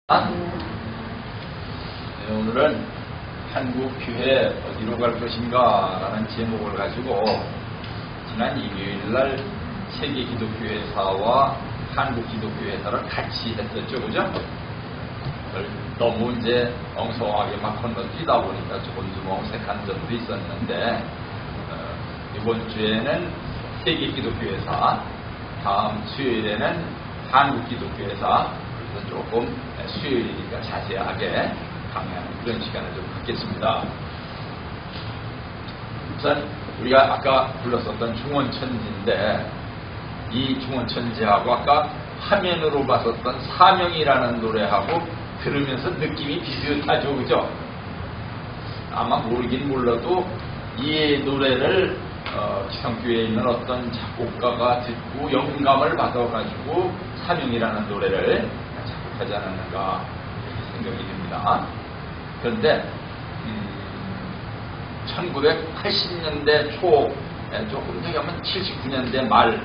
네, 오늘은 한국교회 어디로 갈 것인가 라는 제목을 가지고 지난 일요일날 세계기독교회사와 한국기독교회사를 같이 했었죠, 그죠? 너무 이제 엉성하게 막 건너뛰다 보니까 조금 좀 어색한 점도 있었는데 이번 주에는 세계기독교회사, 다음 수요일에는 한국기독교회사, 그래서 조금 수요일이니까 자세하게 강의하는 그런 시간을 좀 갖겠습니다. 우선 우리가 아까 불렀었던 중원천지인데 이 중원천지하고 아까 화면으로 봤었던 사명이라는 노래하고 들으면서 느낌이 비슷하죠, 그죠? 아마 모르긴 몰라도 이 노래를 기성교회에 있는 어떤 작곡가가 듣고 영감을 받아가지고 사명이라는 노래를 작곡하지 않았는가 생각이 듭니다. 그런데 1980년대 초, 조금 더 가면 79년대 말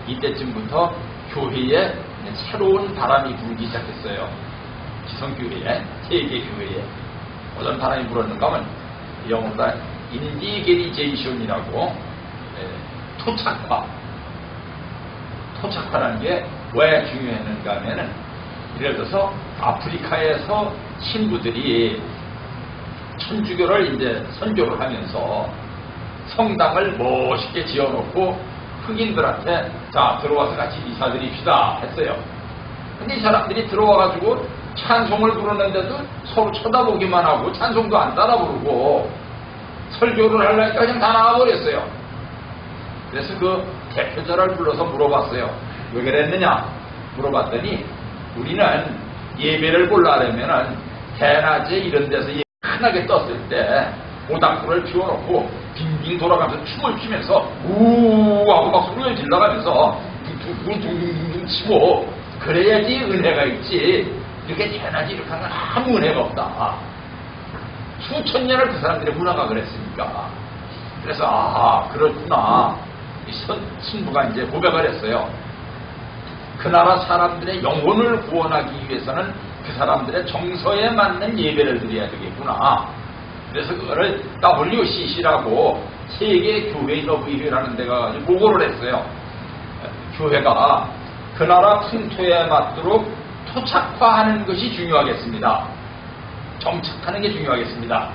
이때쯤부터 교회에 새로운 바람이 불기 시작했어요. 기성교회에, 세계교회에. 어떤 바람이 불었는가 하면 영어로 인디게니제이션이라고 토착화라는 게 왜 중요했는가 하면은 예를 들어서 아프리카에서 신부들이 천주교를 이제 선교를 하면서 성당을 멋있게 지어놓고 흑인들한테 자 들어와서 같이 이사드립시다 했어요. 근데 이 사람들이 들어와가지고 찬송을 부르는데도 서로 쳐다보기만 하고 찬송도 안 따라 부르고 설교를 하려니까 그냥 다 나와버렸어요. 그래서 그 대표자를 불러서 물어봤어요. 왜 그랬느냐 물어봤더니 우리는 예배를 보려면 대낮에 이런 데서 흔하게 떴을 때 모닥불을 피워놓고 빙빙 돌아가면서 춤을 추면서 우하고 막 소리를 질러가면서 둥둥둥둥 치고 그래야지 은혜가 있지 이렇게 대낮에 이렇게 하면 아무 은혜가 없다. 수천 년을 그 사람들의 문화가 그랬으니까. 그래서 그렇구나. 이 신부가 이제 고백을 했어요. 그 나라 사람들의 영혼을 구원하기 위해서는 그 사람들의 정서에 맞는 예배를 드려야 되겠구나. 그래서 그거를 WCC라고 세계교회인협의회라는 데가 보고를 했어요. 교회가 그 나라 풍토에 맞도록 토착화하는 것이 중요하겠습니다. 정착하는 게 중요하겠습니다.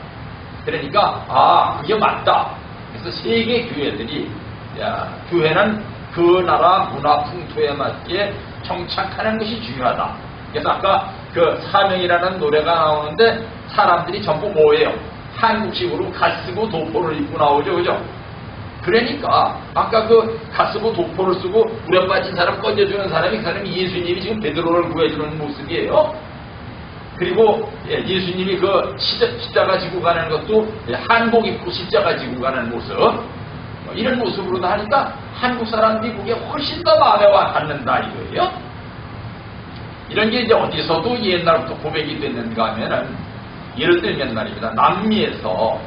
그러니까 그게 맞다. 그래서 세계 교회들이 교회는 그 나라 문화 풍토에 맞게 정착하는 것이 중요하다. 그래서 아까 그 사명이라는 노래가 나오는데 사람들이 전부 뭐예요? 한국식으로 갓쓰고 도포를 입고 나오죠, 그죠? 그러니까 아까 그 갓쓰고 도포를 쓰고 물에 빠진 사람 건져주는 사람이 그 사람이 예수님이 지금 베드로를 구해주는 모습이에요. 그리고 예수님이 그 십자가 지고 가는 것도 한복 입고 십자가 지고 가는 모습, 이런 모습으로도 하니까 한국 사람들이 그게 훨씬 더 마음에 와 닿는다 이거예요. 이런 게 이제 어디서도 옛날부터 고백이 됐는가 하면은 예를 들면 말입니다. 남미에서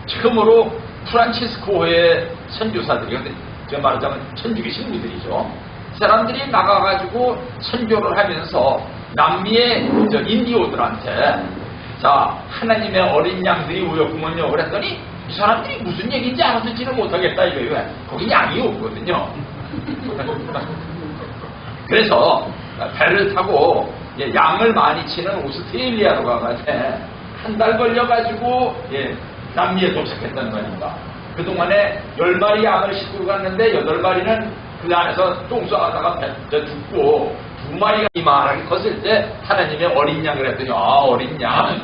처음으로 프란치스코의 선교사들이, 근데 제가 말하자면 천주교 신부들이죠. 사람들이 나가가지고 선교를 하면서 남미의 인디오들한테 자 하나님의 어린 양들이 오였구먼요 그랬더니 이 사람들이 무슨 얘기인지 알아듣지는 못하겠다 이거예요. 거기 양이 없거든요. 그래서 배를 타고 양을 많이 치는 오스트레일리아로 가가지고 한 달 걸려가지고 남미에 도착했다는 거니까 그동안에 10마리 양을 싣고 갔는데 8마리는 그 안에서 똥 싸다가 죽고 2마리가 이만하게 컸을 때 하나님의 어린 양 그랬더니 어린 양.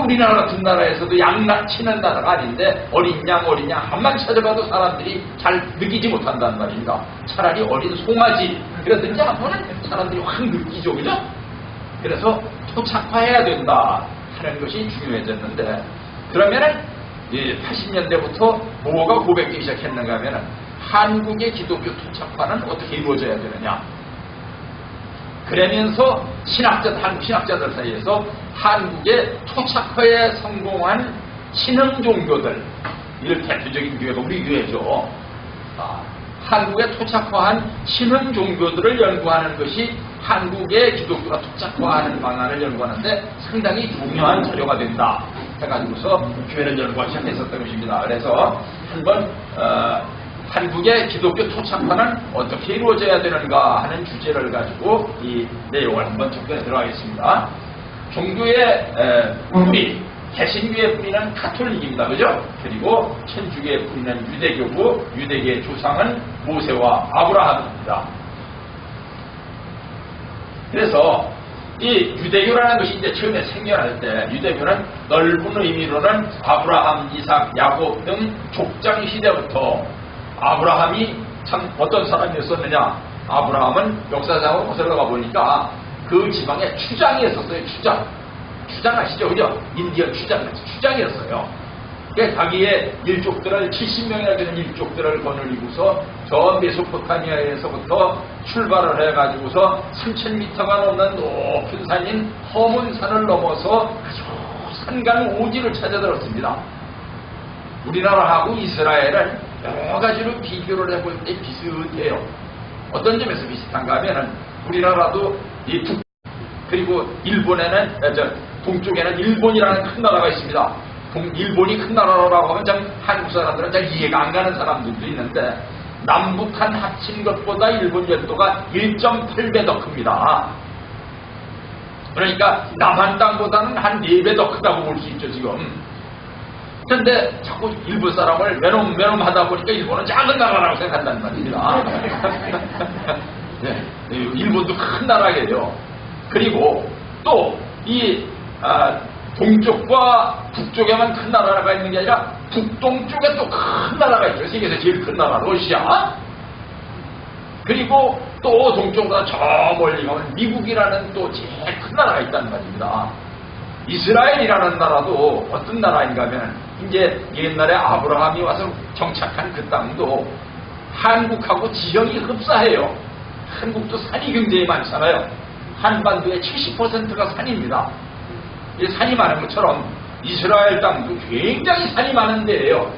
우리나라 같은 나라에서도 양 치는 나라가 아닌데 어린 양 한만 찾아봐도 사람들이 잘 느끼지 못한다는 말입니다. 차라리 어린 송아지 그러든지 한번은 사람들이 확 느끼죠, 그죠? 그래서 토착화해야 된다 하는 것이 중요해졌는데 그러면은 80년대부터 뭐가 고백되기 시작했는가 하면은 한국의 기독교 토착화는 어떻게 이루어져야 되느냐. 그러면서 한국 신학자들 사이에서 한국의 토착화에 성공한 신흥 종교들, 이를 대표적인 교회가 우리 교회죠. 한국에 토착화한 신흥 종교들을 연구하는 것이 한국의 기독교가 토착화하는 방안을 연구하는데 상당히 중요한 자료가 된다 해가지고서 교회는 연구하기 시작했었던 것입니다. 그래서 한번 한국의 기독교 토착화는 어떻게 이루어져야 되는가 하는 주제를 가지고 이 내용을 한번 접근해 들어가겠습니다. 종교의 뿌리, 개신교의 뿌리는 가톨릭입니다. 그죠? 그리고 천주교의 뿌리는 유대교고 유대교의 조상은 모세와 아브라함입니다. 그래서 이 유대교라는 것이 이제 처음에 생겨날 때 유대교는 넓은 의미로는 아브라함, 이삭, 야곱 등 족장 시대부터 아브라함이 참 어떤 사람이었었느냐. 아브라함은 역사상으로 거슬러가 보니까 그 지방에 추장이었었어요. 추장 아시죠? 그죠? 인디언 추장이었어요. 자기의 일족들을 70명이나 되는 일족들을 거느리고서 저 메소포타미아에서부터 출발을 해가지고서 3000m가 넘는 높은 산인 허문산을 넘어서 아주 산간 오지를 찾아들었습니다. 우리나라하고 이스라엘은 여러 가지로 비교를 해볼 때 비슷해요. 어떤 점에서 비슷한가 하면은 우리나라도 이 그리고 일본에는 동쪽에는 일본이라는 큰 나라가 있습니다. 일본이 큰 나라라고 하면 참 한국 사람들은 잘 이해가 안 가는 사람들도 있는데 남북한 합친 것보다 일본 열도가 1.8배 더 큽니다. 그러니까 남한 땅보다는 한 4배 더 크다고 볼 수 있죠 지금. 그런데 자꾸 일본 사람을 매놈 하다 보니까 일본은 작은 나라라고 생각한다는 말입니다. 네, 일본도 큰 나라예요. 그리고 또 이 동쪽과 북쪽에만 큰 나라가 있는 게 아니라 북동쪽에 또 큰 나라가 있죠. 세계에서 제일 큰 나라 러시아. 그리고 또 동쪽보다 저 멀리 가면 미국이라는 또 제일 큰 나라가 있다는 말입니다. 이스라엘이라는 나라도 어떤 나라인가 하면 이제 옛날에 아브라함이 와서 정착한 그 땅도 한국하고 지형이 흡사해요. 한국도 산이 굉장히 많잖아요. 한반도의 70%가 산입니다. 이 산이 많은 것처럼 이스라엘 땅도 굉장히 산이 많은 데예요.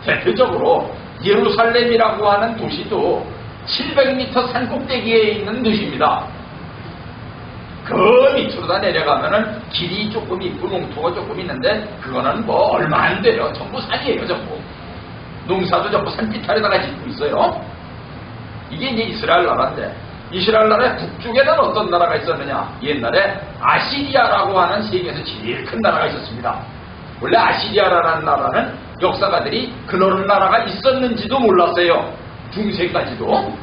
대표적으로 예루살렘이라고 하는 도시도 700m 산 꼭대기에 있는 도시입니다. 그 밑으로 다 내려가면은 길이 조금 있고 농토가 조금 있는데 그거는 뭐 얼마 안 돼요. 전부 산이에요. 전부. 농사도 전부 산비탈에다가 짓고 있어요. 이게 이제 이스라엘 나라인데 이스라엘 나라의 북쪽에는 어떤 나라가 있었느냐. 옛날에 아시리아라고 하는 세계에서 제일 큰 나라가 있었습니다. 원래 아시리아라는 나라는 역사가들이 그런 나라가 있었는지도 몰랐어요. 중세까지도.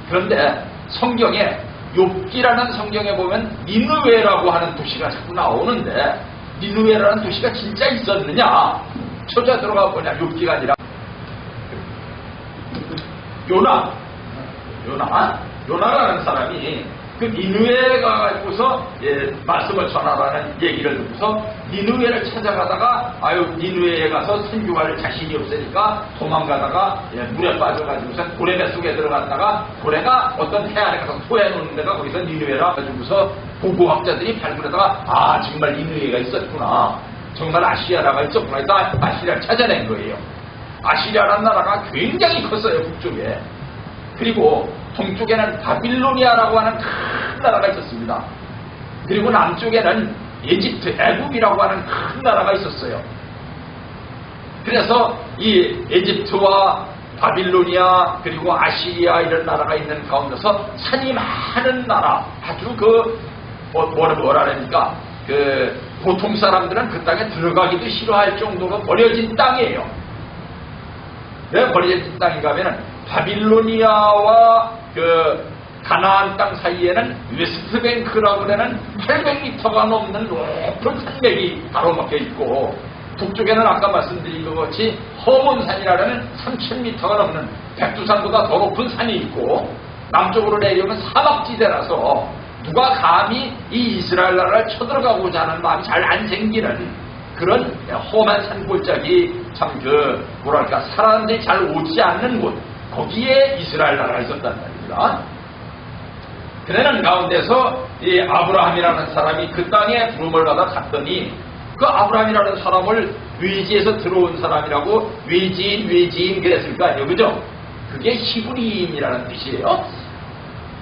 그런데 성경에 욥기라는 성경에 보면 니느웨라고 하는 도시가 자꾸 나오는데 니느웨라는 도시가 진짜 있었느냐. 초자 들어가 보냐. 욥기가 아니라 요나라는 사람이 그 니느웨에 가가지고서 말씀을 전하라는 얘기를 듣고서 니느웨를 찾아가다가 니느웨에 가서 선교할 자신이 없으니까 도망가다가 물에 빠져가지고서 고래배 속에 들어갔다가 고래가 어떤 해 안에 가서 토해놓는 데가 거기서 니느웨라 가지고서 고고학자들이 발굴하다가 정말 니느웨가 있었구나. 정말 아시리아가 있었구나. 해서 아시리아를 찾아낸 거예요. 아시리아라는 나라가 굉장히 컸어요. 북쪽에. 그리고 동쪽에는 바빌로니아라고 하는 큰 나라가 있었습니다. 그리고 남쪽에는 에집트, 애굽이라고 하는 큰 나라가 있었어요. 그래서 이 에집트와 바빌로니아 그리고 아시리아 이런 나라가 있는 가운데서 산이 많은 나라, 아주 뭐라니까 보통 사람들은 그 땅에 들어가기도 싫어할 정도로 버려진 땅이에요. 왜 버려진 땅인가 하면은 바빌로니아와 가나안 땅 사이에는 웨스트뱅크라고 하는 800m가 넘는 높은 산맥이 가로막혀 있고 북쪽에는 아까 말씀드린 것 같이 허문산이라는 3000m가 넘는 백두산보다 더 높은 산이 있고 남쪽으로 내려오면 사막지대라서 누가 감히 이 이스라엘 나라를 쳐들어가고자 하는 마음이 잘 안 생기는 그런 험한 산골짜기 참 사람들이 잘 오지 않는 곳 거기에 이스라엘 나라가 있었단 말입니다. 그러는 가운데서 이 아브라함이라는 사람이 그 땅에 부름을 받아 갔더니 그 아브라함이라는 사람을 외지에서 들어온 사람이라고 외지인 그랬을 거 아니에요. 그죠? 그게 히브리인이라는 뜻이에요.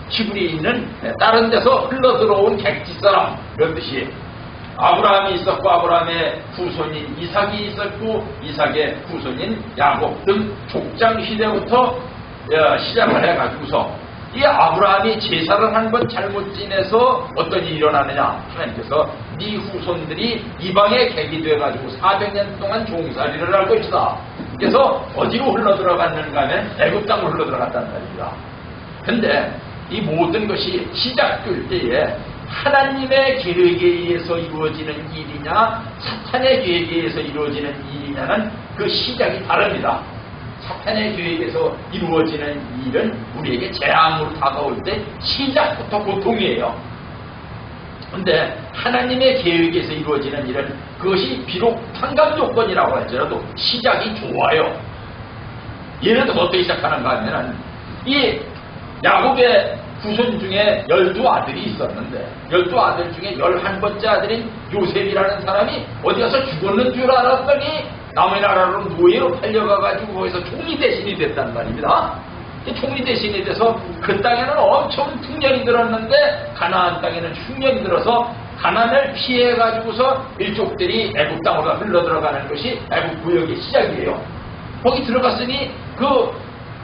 히브리인은 다른 데서 흘러들어온 객지사람 이런 뜻이에요. 아브라함이 있었고 아브라함의 후손인 이삭이 있었고 이삭의 후손인 야곱 등 족장 시대부터 시작을 해가지고서 이 아브라함이 제사를 한 번 잘못 지내서 어떤 일이 일어나느냐, 하나님께서 네 후손들이 이방의 객이 돼가지고 400년 동안 종살이를 할 것이다. 그래서 어디로 흘러들어갔는가 하면 애굽 땅으로 흘러들어갔다는 말입니다. 근데 이 모든 것이 시작될 때에 하나님의 계획에 의해서 이루어지는 일이냐 사탄의 계획에 의해서 이루어지는 일이냐는 그 시작이 다릅니다. 사탄의 계획에서 이루어지는 일은 우리에게 재앙으로 다가올 때 시작부터 고통이에요. 그런데 하나님의 계획에서 이루어지는 일은 그것이 비록 상각 조건이라고 할지라도 시작이 좋아요. 예를 들어 어떻게 시작하는가 하면은 이 야곱의 후손 중에 12아들이 있었는데 12아들 중에 11번째 아들인 요셉이라는 사람이 어디 가서 죽었는 줄 알았더니 남의 나라로 노예로 팔려가가지고 거기서 총리 대신이 됐단 말입니다. 총리 대신이 돼서 그 땅에는 엄청 흉년이 들었는데 가나안 땅에는 흉년이 들어서 가난을 피해가지고서 일족들이 애굽 땅으로 흘러들어가는 것이 애굽 구역의 시작이에요. 거기 들어갔으니 그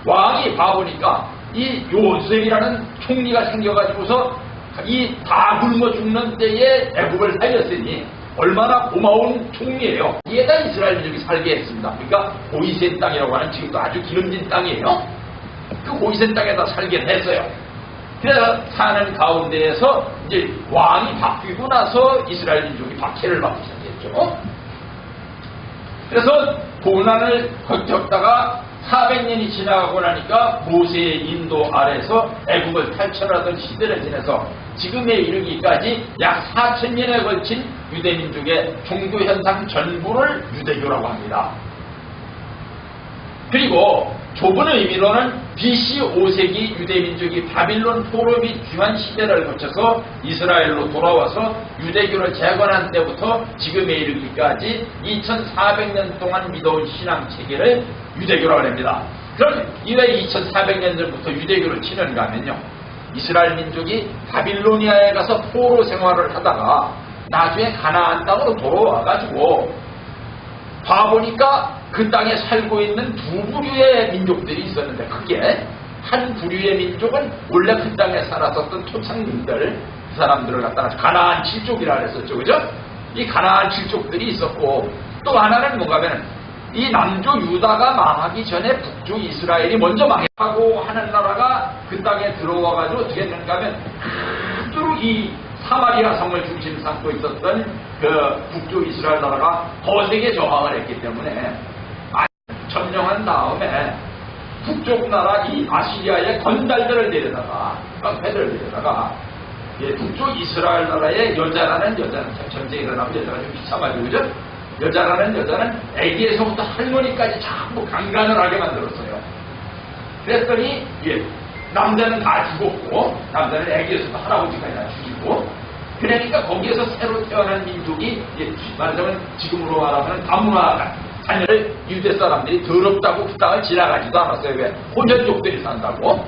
왕이 봐보니까 이 요셉이라는 총리가 생겨가지고서 이 다 굶어 죽는 때에 애굽을 살렸으니 얼마나 고마운 총리예요. 이에다 이스라엘 민족이 살게 했습니다. 그러니까 고이센 땅이라고 하는 지금도 아주 기름진 땅이에요. 그 고이센 땅에다 살게 했어요. 그래서 사는 가운데에서 이제 왕이 바뀌고 나서 이스라엘 민족이 박해를 받기 시작했죠. 그래서 고난을 겪다가 400년이 지나가고 나니까 모세의 인도 아래서 애굽을 탈출하던 시대를 지내서 지금에 이르기까지 약 4000년에 걸친 유대민족의 종교현상 전부를 유대교라고 합니다. 그리고 좁은 의미로는 BC 5세기 유대민족이 바빌론 포로 및 귀환 시대를 거쳐서 이스라엘로 돌아와서 유대교를 재건한 때부터 지금에 이르기까지 2400년 동안 믿어온 신앙체계를 유대교라고 합니다. 그럼 왜 2400년 전부터 유대교를 치는가 하면요, 이스라엘 민족이 바빌로니아에 가서 포로 생활을 하다가 나중에 가나안 땅으로 돌아와가지고 봐보니까 그 땅에 살고 있는 두 부류의 민족들이 있었는데, 그게 한 부류의 민족은 원래 그 땅에 살았었던 토착민들, 그 사람들을 갖다가 가나안 7족이라 그랬었죠. 그죠? 이 가나안 7족들이 있었고, 또 하나는 뭔가 하면 이 남쪽 유다가 망하기 전에 북쪽 이스라엘이 먼저 망하고 하는 나라가 그 땅에 들어와가지고 어떻게 했는가 하면 그대로 이 사마리아 성을 중심 삼고 있었던 그 북쪽 이스라엘 나라가 거세게 저항을 했기 때문에 점령한 다음에 북쪽 나라 이 아시리아의 건달들을 내려다가 깡패들을 내려다가 북쪽 이스라엘 나라의 여자라는 전쟁이 일어나고 여자가 좀 비참하죠. 그죠? 여자라는 여자는 아기에서부터 할머니까지 전부 강간을 하게 만들었어요. 그랬더니 남자는 다 죽었고 남자는 아기에서부터 할아버지까지 다 죽이고, 그러니까 거기에서 새로 태어난 민족이 말하자면 지금으로 말하면 다문화 자녀를 유대 사람들이 더럽다고 그 땅을 지나가지도 않았어요. 왜? 혼혈족들이 산다고.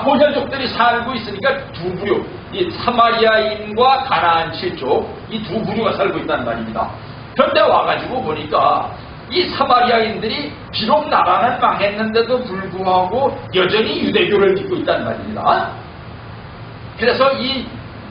혼혈족들이 살고 있으니까 두 부류, 이 사마리아인과 가나안 7족, 이 두 부류가 살고 있단 말입니다. 그런데 와가지고 보니까 이 사마리아인들이 비록 나라는 망했는데도 불구하고 여전히 유대교를 믿고 있단 말입니다. 그래서 이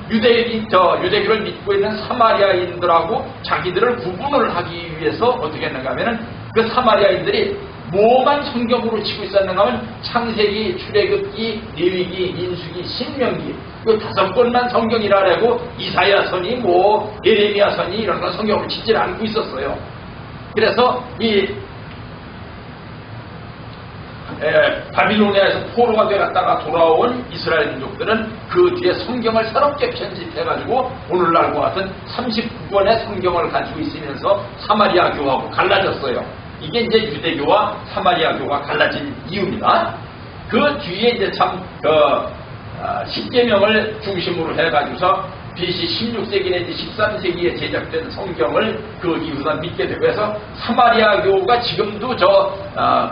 유대교를 믿고 있는 사마리아인들하고 자기들을 구분을 하기 위해서 어떻게 했는가 하면은 그 사마리아인들이 뭐만 성경으로 치고 있었는가 하면 창세기, 출애굽기, 레위기, 민수기, 신명기 그 5권만 성경이라고 이사야서니 예레미야서니 이런 건 성경으로 치질 않고 있었어요. 그래서 이 바빌로니아에서 포로가 되었다가 돌아온 이스라엘 민족들은 그 뒤에 성경을 새롭게 편집해가지고 오늘날과 같은 39권의 성경을 가지고 있으면서 사마리아교하고 갈라졌어요. 이게 이제 유대교와 사마리아교가 갈라진 이유입니다. 그 뒤에 이제 참 십계명을 중심으로 해가지고서 BC 16세기 내지 13세기에 제작된 성경을 그 이후에 믿게 되고 해서 사마리아 교가 지금도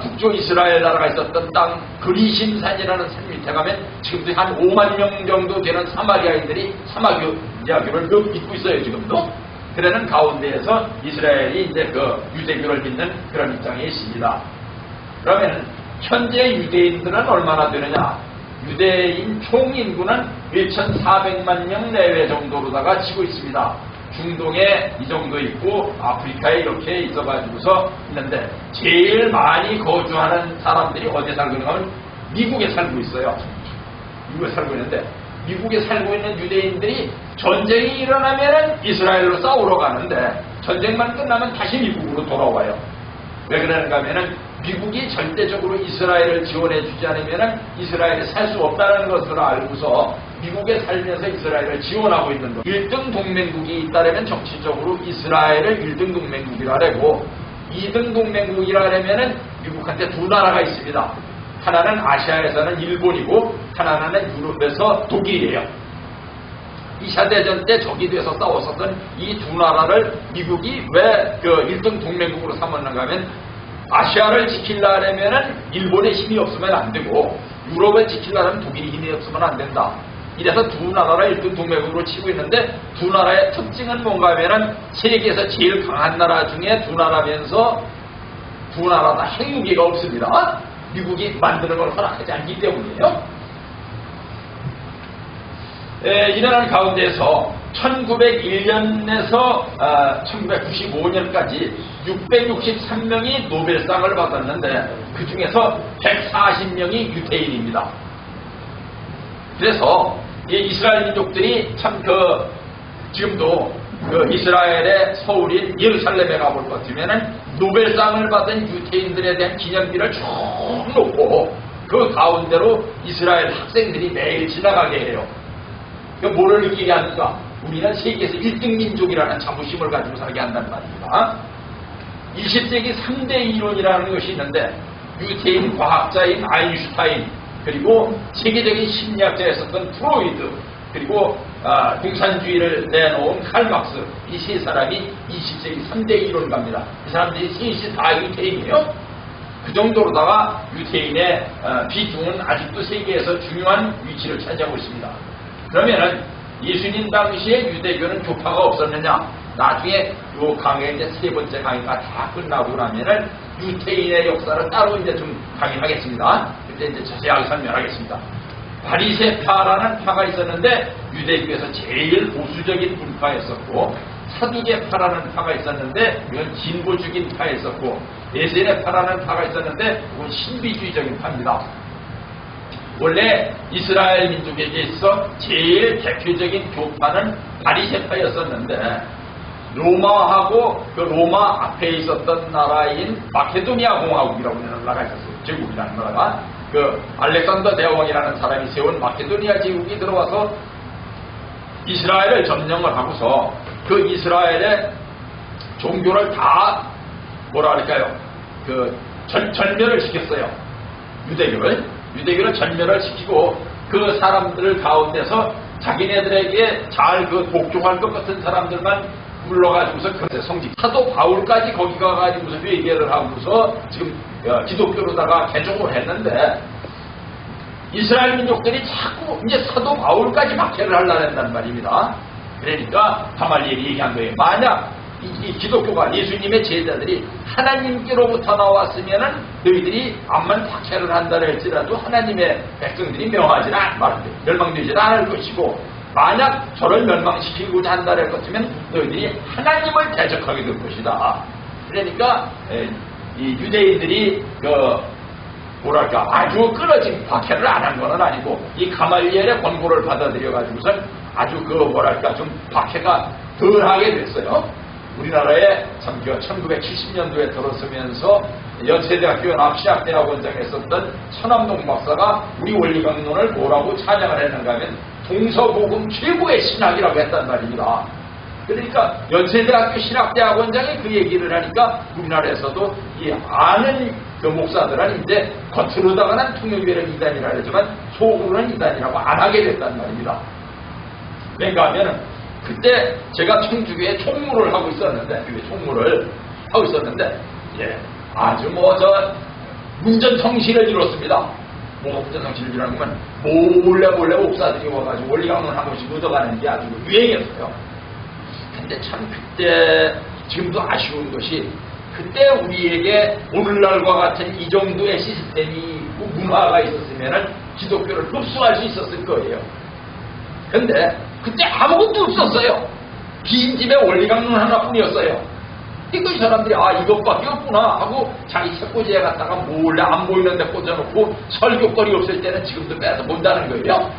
북조 이스라엘 나라가 있었던 땅 그리심산이라는 산 밑에 가면 지금도 한 5만 명 정도 되는 사마리아인들이 사마리아교를 믿고 있어요. 지금도. 그러는 가운데에서 이스라엘이 이제 그 유대교를 믿는 그런 입장에 있습니다. 그러면 현재 유대인들은 얼마나 되느냐? 유대인 총인구는 1,400만 명 내외 정도로다가 치고 있습니다. 중동에 이 정도 있고 아프리카에 이렇게 있어가지고서 있는데 제일 많이 거주하는 사람들이 어디에 살고 있는가 하면 미국에 살고 있어요. 미국에 살고 있는데 미국에 살고 있는 유대인들이 전쟁이 일어나면 이스라엘로 싸우러 가는데 전쟁만 끝나면 다시 미국으로 돌아와요. 왜 그러는가 하면은 미국이 절대적으로 이스라엘을 지원해 주지 않으면 이스라엘에 살 수 없다는 것을 알고서 미국에 살면서 이스라엘을 지원하고 있는 것. 1등 동맹국이 있다면 정치적으로 이스라엘을 1등 동맹국이라 하고 2등 동맹국이라 하면 미국한테 두 나라가 있습니다. 하나는 아시아에서는 일본이고 하나는 유럽에서 독일이에요. 2차 대전 때 적이 돼서 싸웠었던 이 두 나라를 미국이 왜 그 1등 동맹국으로 삼았는가 하면 아시아를 지키려면 일본의 힘이 없으면 안 되고 유럽을 지키려면 독일의 힘이 없으면 안 된다. 이래서 두 나라를 1등 동맹국으로 치고 있는데 두 나라의 특징은 뭔가 하면 세계에서 제일 강한 나라 중에 두 나라면서 두 나라 다 핵무기가 없습니다. 미국이 만드는 걸 허락하지 않기 때문이에요. 이러한 가운데서 1901년에서 1995년까지 663명이 노벨상을 받았는데 그 중에서 140명이 유대인입니다. 그래서 이 이스라엘 민족들이 참 지금도 이스라엘의 서울인 예루살렘에 가볼 것 같으면 노벨상을 받은 유대인들에 대한 기념비를 쭉 놓고 그 가운데로 이스라엘 학생들이 매일 지나가게 해요. 뭐를 느끼게 합니까? 우리는 세계에서 1등 민족이라는 자부심을 가지고 살게 한단 말입니다. 20세기 3대 이론이라는 것이 있는데 유태인 과학자인 아인슈타인 그리고 세계적인 심리학자였었던 프로이드 그리고 공산주의를 내놓은 칼막스 이 세 사람이 20세기 3대 이론가입니다. 이 사람들이 셋이 다 유태인이에요. 그 정도로다가 유태인의 비중은 아직도 세계에서 중요한 위치를 차지하고 있습니다. 그러면은 예수님 당시에 유대교는 교파가 없었느냐? 나중에 요 강의 이제 세 번째 강의가 다 끝나고 나면은 유태인의 역사를 따로 이제 좀 강의하겠습니다. 그때 이제 자세하게 설명하겠습니다. 바리새파라는 파가 있었는데 유대교에서 제일 보수적인 분파였었고 사두개파라는 파가 있었는데 이건 진보적인 파였었고 에세네파라는 파가 있었는데 이건 신비주의적인 파입니다. 원래 이스라엘 민족에게 있어 제일 대표적인 교파는 바리새파였었는데 로마하고 그 로마 앞에 있었던 나라인 마케도니아 공화국이라고 하는 나라가 있었어요. 제국이라는 나라가 그 알렉산더 대왕이라는 사람이 세운 마케도니아 제국이 들어와서 이스라엘을 점령을 하고서 그 이스라엘의 종교를 다 뭐라 그럴까요? 절멸을 시켰어요. 유대교를 전멸을 시키고 그 사람들 가운데서 자기네들에게 잘 복종할 것 같은 사람들만 불러가지고서 그 성직 사도 바울까지 거기 가가지고서 회개를 하고서 지금 기독교로다가 개종을 했는데 이스라엘 민족들이 자꾸 이제 사도 바울까지 박해를 하려고 한단 말입니다. 그러니까 가말리엘이 얘기한 거예요. 만약 이 기독교가 예수님의 제자들이 하나님께로부터 나왔으면은 너희들이 암만 박해를 한다 할지라도 하나님의 백성들이 멸망되지 않을 것이고 만약 저를 멸망시키고자 한다 할 것이면 너희들이 하나님을 대적하게 될 것이다. 그러니까 이 유대인들이 아주 끊어진 박해를 안 한 건 아니고 이 가말리엘의 권고를 받아들여 가지고선 아주 좀 박해가 덜하게 됐어요. 우리나라에 1970년도에 들어서면서 연세대학교 연합신학대학원장에 있었던 천암동 박사가 우리 원리강론을 뭐라고 찬양을 했는가 하면 동서복음 최고의 신학이라고 했단 말입니다. 그러니까 연세대학교 신학대학원장이 그 얘기를 하니까 우리나라에서도 이 아는 목사들은 이제 겉으로다가는 통일교회를 이단이라 하지만 속으로는 이단이라고 안 하게 됐단 말입니다. 그러니까 하면은 그때 제가 청주교에 총무를 하고 있었는데, 예, 아주 문전 성시를 이뤘습니다. 문전 성시를 이루는 건 몰래 목사들이 와가지고 원리강론 한 번씩 묻어가는 게 아주 유행이었어요. 근데 참 그때, 지금도 아쉬운 것이, 그때 우리에게 오늘날과 같은 이 정도의 시스템이, 문화가 있었으면은 기독교를 흡수할 수 있었을 거예요. 근데 그때 아무것도 없었어요. 긴 집에 원리강론 하나뿐이었어요. 이 사람들이 이것밖에 없구나 하고 자기 책꽂이에 갖다가 몰래 안 보이는 데 꽂아놓고 설교거리 없을 때는 지금도 빼서 본다는 거예요.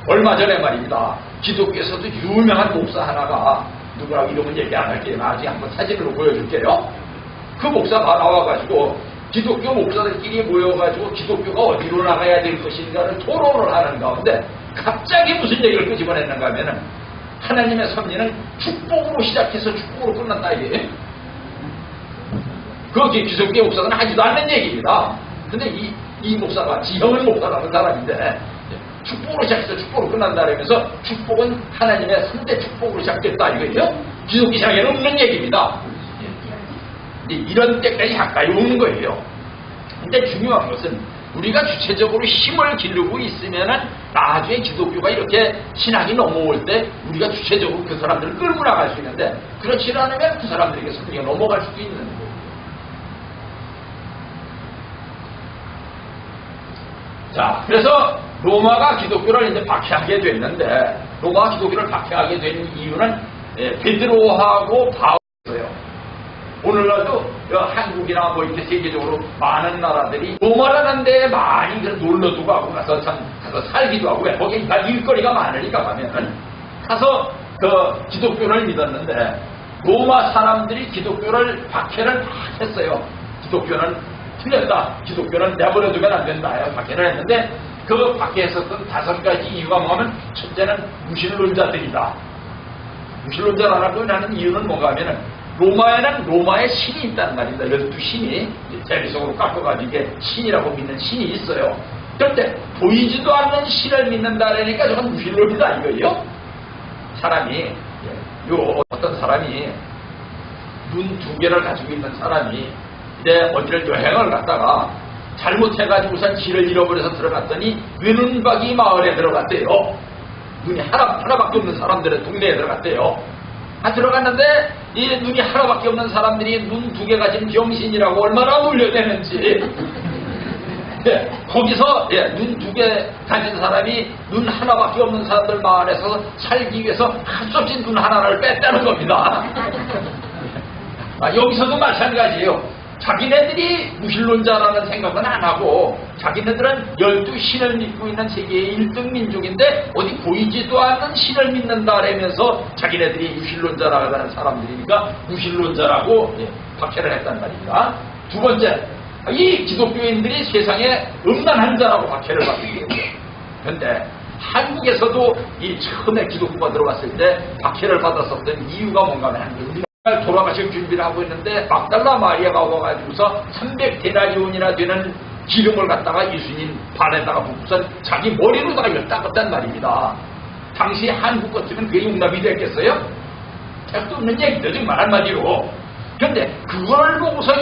얼마 전에 말입니다. 기독교에서도 유명한 목사 하나가, 누구라고 이름은 얘기 안 할게요. 나중에 한번 사진으로 보여줄게요. 그 목사가 나와가지고 기독교 목사들끼리 모여가지고 기독교가 어디로 나가야 될 것인가를 토론을 하는 가운데 갑자기 무슨 얘기를 끄집어냈는가 하면은 하나님의 섭리는 축복으로 시작해서 축복으로 끝난다 이게. 그게 기독교 목사는 하지도 않는 얘기입니다. 근데 이 목사가 지형은 목사라는 사람인데 축복으로 시작해서 축복으로 끝난다 그러면서 축복은 하나님의 3대 축복으로 시작됐다 이거예요. 기독교 신학에는 없는 얘기입니다. 이런 때까지 가까이 오는 거예요. 근데 중요한 것은 우리가 주체적으로 힘을 기르고 있으면은 나중에 기독교가 이렇게 신학이 넘어올 때 우리가 주체적으로 그 사람들을 끌고 나갈 수 있는데, 그렇지 않으면 그 사람들에게 섭리가 넘어갈 수도 있는 거예요. 자, 그래서 로마가 기독교를 이제 박해하게 됐는데, 로마가 기독교를 박해하게 된 이유는 베드로하고 바울이었어요. 오늘날도 한국이나 이렇게 세계적으로 많은 나라들이 로마라는 데에 많이 놀러도 가고 가서 살기도 하고, 거기 일거리가 많으니까 가면은 가서 기독교를 믿었는데, 로마 사람들이 기독교를 박해를 다 했어요. 기독교는 틀렸다. 기독교는 내버려두면 안 된다. 박해를 했는데, 그 박해했었던 5가지 이유가 뭐냐면, 첫째는 무신론자들이다. 무신론자라고 하는 이유는 뭔가 하면은, 로마에는 로마의 신이 있다는 말입니다. 12신이 대리석으로 깎아가지고 이게 신이라고 믿는 신이 있어요. 그런데 보이지도 않는 신을 믿는다 그러니까 저건 무신론이다 이거예요. 사람이, 어떤 사람이 눈 2개를 가지고 있는 사람이 이제 어디를 여행을 갔다가 잘못해가지고선 길을 잃어버려서 들어갔더니 외눈박이 마을에 들어갔대요. 눈이 하나밖에 없는 사람들의 동네에 들어갔대요. 들어갔는데 이 눈이 하나밖에 없는 사람들이 눈 2개 가진 병신이라고 얼마나 놀려대는지. 거기서 눈 2개 가진 사람이 눈 하나밖에 없는 사람들 마을에서 살기 위해서 할 수 없이 눈 하나를 뺐다는 겁니다. 여기서도 마찬가지예요. 자기네들이 무신론자라는 생각은 안 하고 자기네들은 12신을 믿고 있는 세계의 1등 민족인데 어디 보이지도 않는 신을 믿는다 그러면서 자기네들이 무신론자라고 하는 사람들이니까 무신론자라고 박해를 했단 말입니다. 두 번째, 이 기독교인들이 세상에 음란한 자라고 박해를 받는 거예요. 그런데 한국에서도 이 처음에 기독교가 들어왔을 때 박해를 받았었던 이유가 뭔가 하면 돌아가실 준비를 하고 있는데 막달라 마리아가 와가지고서 300데나리온이나 되는 기름을 갖다가 예수님 발에다가 붓고선 자기 머리로다가 닦았단 말입니다. 당시 한국 같으면 그게 용납이 됐겠어요? 택도 없는 얘기죠, 정말 한마디로. 그런데 그걸 보고서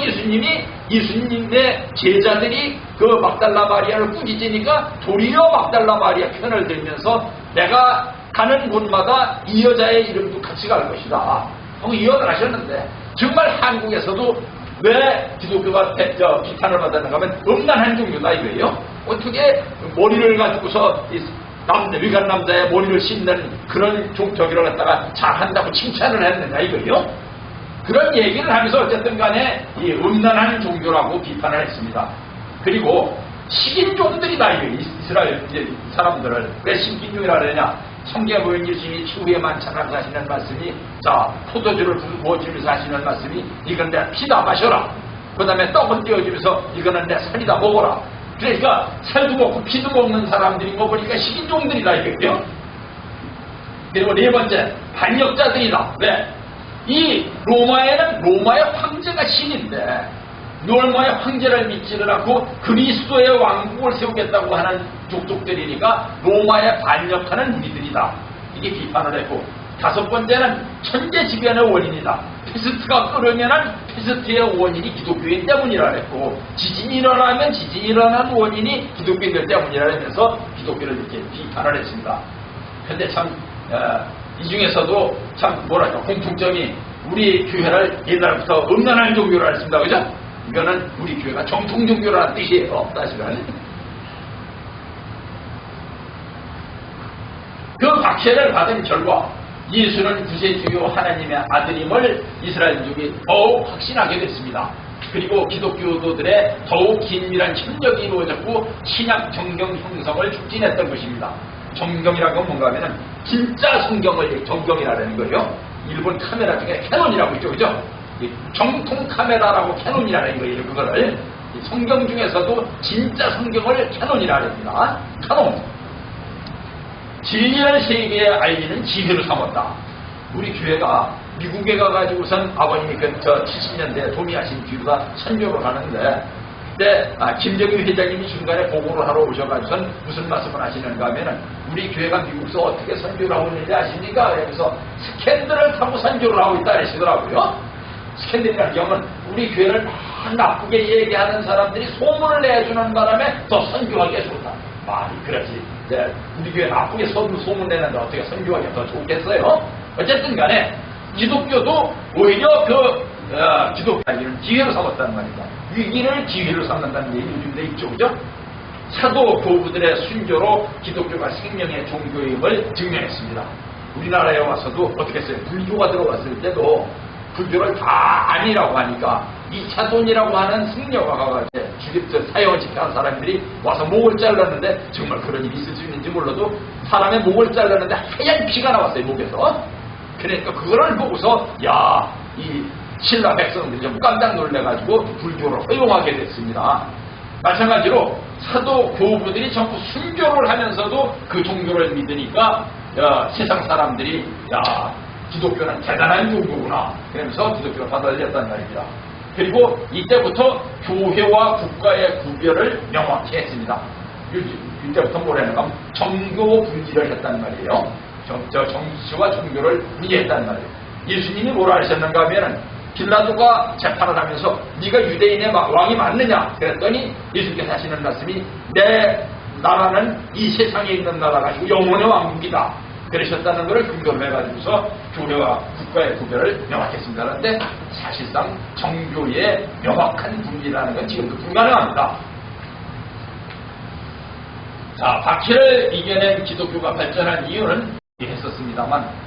예수님의 제자들이 그 막달라 마리아를 꾸짖으니까 도리어 막달라 마리아 편을 들면서 내가 가는 곳마다 이 여자의 이름도 같이 갈 것이다 하고 이혼을 하셨는데, 정말 한국에서도 왜 기독교가 비판을 받았는가 하면 음란한 종교다 이거예요. 어떻게 머리를 가지고서 위간 남자의 머리를 씻는 그런 종교를 갖다가 잘한다고 칭찬을 했느냐 이거예요. 그런 얘기를 하면서 어쨌든 간에 이 음란한 종교라고 비판을 했습니다. 그리고 식인종들이다 이거 이스라엘 사람들을 왜 식인종이라 그러냐. 성경에 보면 예수님이 추후에 만찬을 하시는 말씀이, 자, 포도주를 부어주면서 하시는 말씀이, 이건 내 피다 마셔라. 그 다음에 떡은 띄워주면서 이거는 내 살이다 먹어라. 그러니까 살도 먹고 피도 먹는 사람들이 먹으니까 식인종들이다 이거예요. 그리고 네 번째, 반역자들이다. 왜? 이 로마에는 로마의 황제가 신인데 로마의 황제를 믿지를 않고 그리스도의 왕국을 세우겠다고 하는 족속들이니까 로마에 반역하는 우리들이다. 이게 비판을 했고, 다섯 번째는 천재지변의 원인이다. 패스트가 끓으면은 패스트의 원인이 기독교인 때문이라 했고, 지진이 일어나면 지진이 일어난 원인이 기독교인들 때문이라 하면서 기독교를 이렇게 비판을 했습니다. 근데 참 이 중에서도 참 뭐랄까 공통점이 우리 교회를 옛날부터 음란한 종교를 했습니다. 그죠? 이거는 우리 교회가 정통 종교라는 뜻이에요. 사실은. 그 박해를 받은 결과 예수는 구세주요 하나님의 아들임을 이스라엘 민족이 더욱 확신하게 됐습니다. 그리고 기독교도들의 더욱 긴밀한 협력이 이루어졌고 신약 정경 형성을 촉진했던 것입니다. 정경이라는 건 뭔가 하면은 진짜 성경을 정경이라는 거예요. 일본 카메라 중에 캐논이라고 있죠. 그죠? 정통 카메라라고 캐논이라는 거예요. 그거를 성경 중에서도 진짜 성경을 캐논이라 합니다. 캐논. 진리를 세계에 알리는 기회로 삼았다. 우리 교회가 미국에 가가지고선 아버님이 그 70년대에 도미하신 뒤로다 선교를 하는데, 그때 김정일 회장님이 중간에 보고를 하러 오셔가지고선 무슨 말씀을 하시는가 하면은 우리 교회가 미국에서 어떻게 선교를 하고 있는지 아십니까? 그래서 스캔들을 타고 선교를 하고 있다 그러시더라고요. 스캔들이라는 경우는 우리 교회를 막 나쁘게 얘기하는 사람들이 소문을 내주는 바람에 더 선교하기가 좋다. 말이 그렇지. 우리 교회 나쁘게 소문 내는데 어떻게 선교하기가 더 좋겠어요? 어쨌든 간에 기독교도 오히려 기독교는 기회로 삼았다는 말입니다. 위기를 기회로 삼는다는 얘기 요즘도 있죠. 그죠? 사도 교부들의 순교로 기독교가 생명의 종교임을 증명했습니다. 우리나라에 와서도 어떻게 했어요? 불교가 들어왔을 때도 불교를 다 아니라고 하니까 이차돈이라고 하는 승려가 가가지고 사형을 집행한 사람들이 와서 목을 잘랐는데, 정말 그런 일이 있을 수 있는지 몰라도 사람의 목을 잘랐는데 하얀 피가 나왔어요, 목에서. 그러니까 그거를 보고서 이 신라 백성들이 좀 깜짝 놀래가지고 불교를 허용하게 됐습니다. 마찬가지로 사도 교부들이 전부 순교를 하면서도 그 종교를 믿으니까 세상 사람들이 기독교는 대단한 종교구나 그러면서 기독교가 받아들였단 말입니다. 그리고 이때부터 교회와 국가의 구별을 명확히 했습니다. 이때부터 뭐라는가? 정교 분리를 했단 말이에요. 정치와 종교를 분리했단 말이에요. 예수님이 뭐라 하셨는가 하면은 빌라도가 재판을 하면서 네가 유대인의 왕이 맞느냐 그랬더니 예수님께서 하시는 말씀이 내 나라는 이 세상에 있는 나라가 아니고 영원의 왕국이다 그러셨다는 것을 근거로 해가지고서 교회와 국가의 구별을 명확했습니다. 그런데 사실상 정교의 명확한 분리라는 건 지금도 불가능합니다. 자, 박해를 이겨낸 기독교가 발전한 이유는 했었습니다만,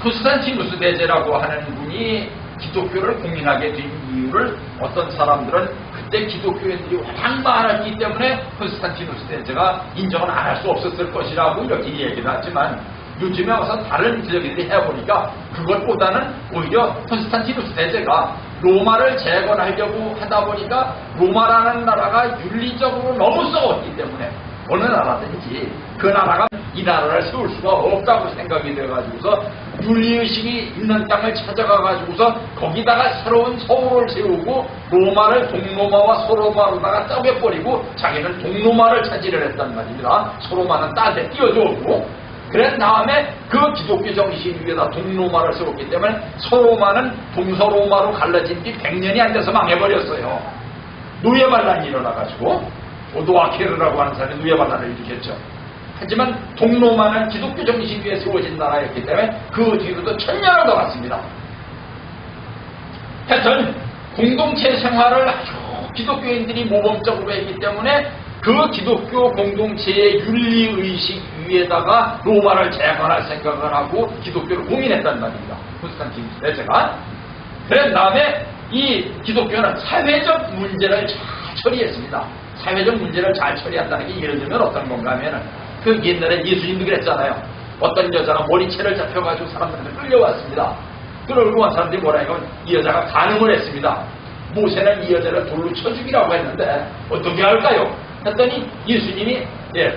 콘스탄티누스 대제라고 하는 분이 기독교를 공인하게 된 이유를 어떤 사람들은 그때 기독교인들이 워낙 많았기 때문에 콘스탄티누스 대제가 인정을 안 할 수 없었을 것이라고 이렇게 얘기를 하지만, 요즘에 와서 다른 지적인들이 해보니까 그것보다는 오히려 콘스탄티누스 대제가 로마를 재건하려고 하다 보니까 로마라는 나라가 윤리적으로 너무 썩었기 때문에 어느 나라든지 그 나라가 이 나라를 세울 수가 없다고 생각이 돼가지고서 윤리의식이 있는 땅을 찾아가가지고서 거기다가 새로운 서울을 세우고 로마를 동로마와 소로마로다가 쪼개버리고 자기는 동로마를 차지를 했단 말입니다. 소로마는 딴 데 띄워주었고, 그런 다음에 그 기독교 정신 위에다 동로마를 세웠기 때문에 소로마는 동서로마로 갈라진 지 100년이 안 돼서 망해버렸어요. 노예반란이 일어나가지고 오도아케르라고 하는 사람이 노예반란을 일으켰죠. 하지만 동로마는 기독교 정신 위에 세워진 나라였기 때문에 그 뒤로도 1000년을 더 갔습니다. 하여튼 공동체 생활을 아주 기독교인들이 모범적으로 했기 때문에 그 기독교 공동체의 윤리의식 위에다가 로마를 재건할 생각을 하고 기독교를 공인했단 말입니다. 콘스탄티누스 대제가. 그런 다음에 이 기독교는 사회적 문제를 잘 처리했습니다. 사회적 문제를 잘 처리한다는 게 예를 들면 어떤 건가 하면은 그 옛날에 예수님도 그랬잖아요. 어떤 여자가 머리채를 잡혀가지고 사람들한테 끌려왔습니다. 끌어올고 온 사람들이 뭐라 하면 이 여자가 간음을 했습니다. 모세는 이 여자를 돌로 쳐 죽이라고 했는데 어떻게 할까요? 했더니 예수님이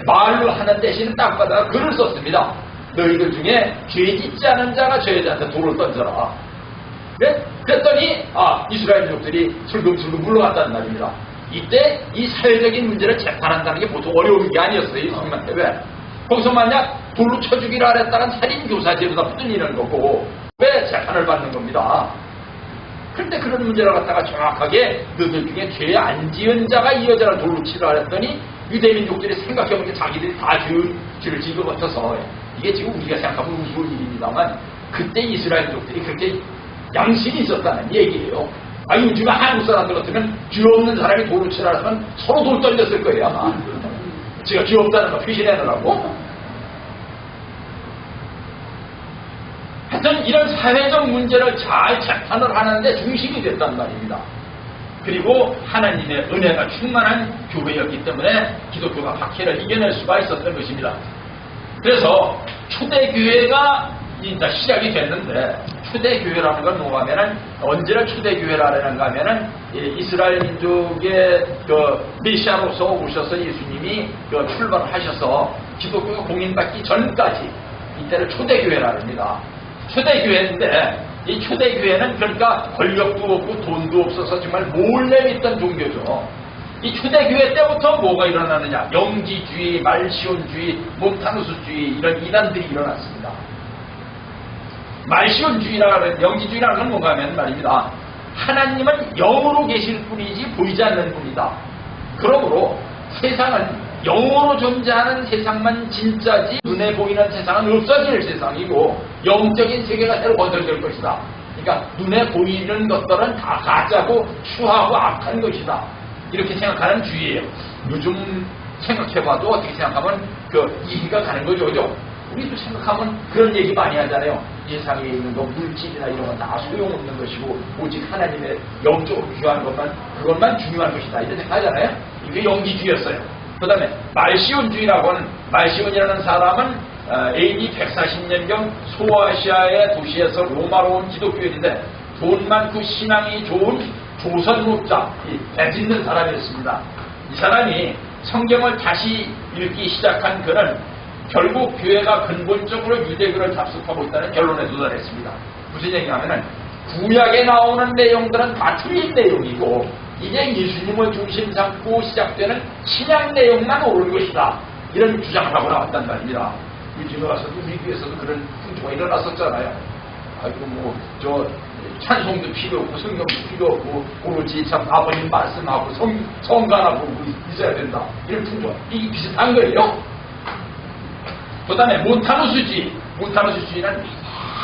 말로 하는 대신에 땅바닥에 글을 썼습니다. 너희들 중에 죄 짓지 않은 자가 저 여자한테 돌을 던져라. 그랬더니 이스라엘 민족들이 슬금슬금 물러갔다는 말입니다. 이때 이 사회적인 문제를 재판한다는 게 보통 어려운 게 아니었어요. 예수님한테. 왜? 거기서 만약 돌로 쳐 죽이라 그랬다간 살인교사죄보다 붙들리는 거고 왜 재판을 받는 겁니다. 그런데 그런 문제를 갖다가 정확하게 너들 중에 죄 안 지은 자가 이 여자를 돌로 치라 그랬더니 유대민족들이 생각해보니까 자기들이 다 죄를 지은 것 같아서 이게 지금 우리가 생각하면 우스운 일입니다만 그때 이스라엘족들이 그렇게 양심이 있었다는 얘기예요. 요즘에 한국 사람들 같으면 죄 없는 사람이 돌로 치라 하면 서로 돌 떨렸을 거예요 아마. 제가 죄 없다는 거 표시내느라고. 하여튼 이런 사회적 문제를 잘 재판을 하는데 중심이 됐단 말입니다. 그리고 하나님의 은혜가 충만한 교회였기 때문에 기독교가 박해를 이겨낼 수가 있었던 것입니다. 그래서 초대교회가 이제 시작이 됐는데 초대교회라는 건 뭐가 하면은 언제를 초대교회라는가 하면은 이스라엘 민족의 그 메시아로서 오셔서 예수님이 그 출발을 하셔서 기독교가 공인받기 전까지 이때를 초대교회라 합니다. 초대교회인데 이 초대교회는 그러니까 권력도 없고 돈도 없어서 정말 몰래 믿던 종교죠. 이 초대교회 때부터 뭐가 일어나느냐? 영지주의, 말시온주의, 몬타누스주의 이런 이단들이 일어났습니다. 말시온주의라는 영지주의라는 건 뭔가 하면 말입니다. 하나님은 영으로 계실 뿐이지 보이지 않는 분이다. 그러므로 세상은 영으로 존재하는 세상만 진짜지 눈에 보이는 세상은 없어질 세상이고 영적인 세계가 새로 건설될 것이다. 그러니까 눈에 보이는 것들은 다 가짜고 추하고 악한 것이다. 이렇게 생각하는 주의예요. 요즘 생각해봐도 어떻게 생각하면 그 이해가 가는 거죠. 그죠? 우리도 생각하면 그런 얘기 많이 하잖아요. 세상에 있는 거 물질이나 이런 건 다 소용없는 것이고 오직 하나님의 영적으로 귀한 그것만 중요한 것이다. 이런 생각하잖아요. 이게 영지주의였어요. 그 다음에 말시온주의라고 하는 말시온이라는 사람은 AD 140년경 소아시아의 도시에서 로마로 온 기독교인인데 돈 많고 신앙이 좋은 조선목자, 배 짓는 사람이었습니다. 이 사람이 성경을 다시 읽기 시작한 그는 결국 교회가 근본적으로 유대교를 잡습하고 있다는 결론에 도달했습니다. 무슨 얘기냐면은 구약에 나오는 내용들은 다 틀린 내용이고 이제 예수님을 중심 삼고 시작되는 신약 내용만 옳은 것이다. 이런 주장을 하고 나왔단 말입니다. 요즘에 와서도 우리 교회에서도 그런 풍조가 일어났었잖아요. 저 찬송도 필요 없고 성경도 필요 없고 오로지 참 아버님 말씀하고 성가나 보고 있어야 된다. 이런 풍조. 이게 비슷한 거예요. 그 다음에 몬타누스주의는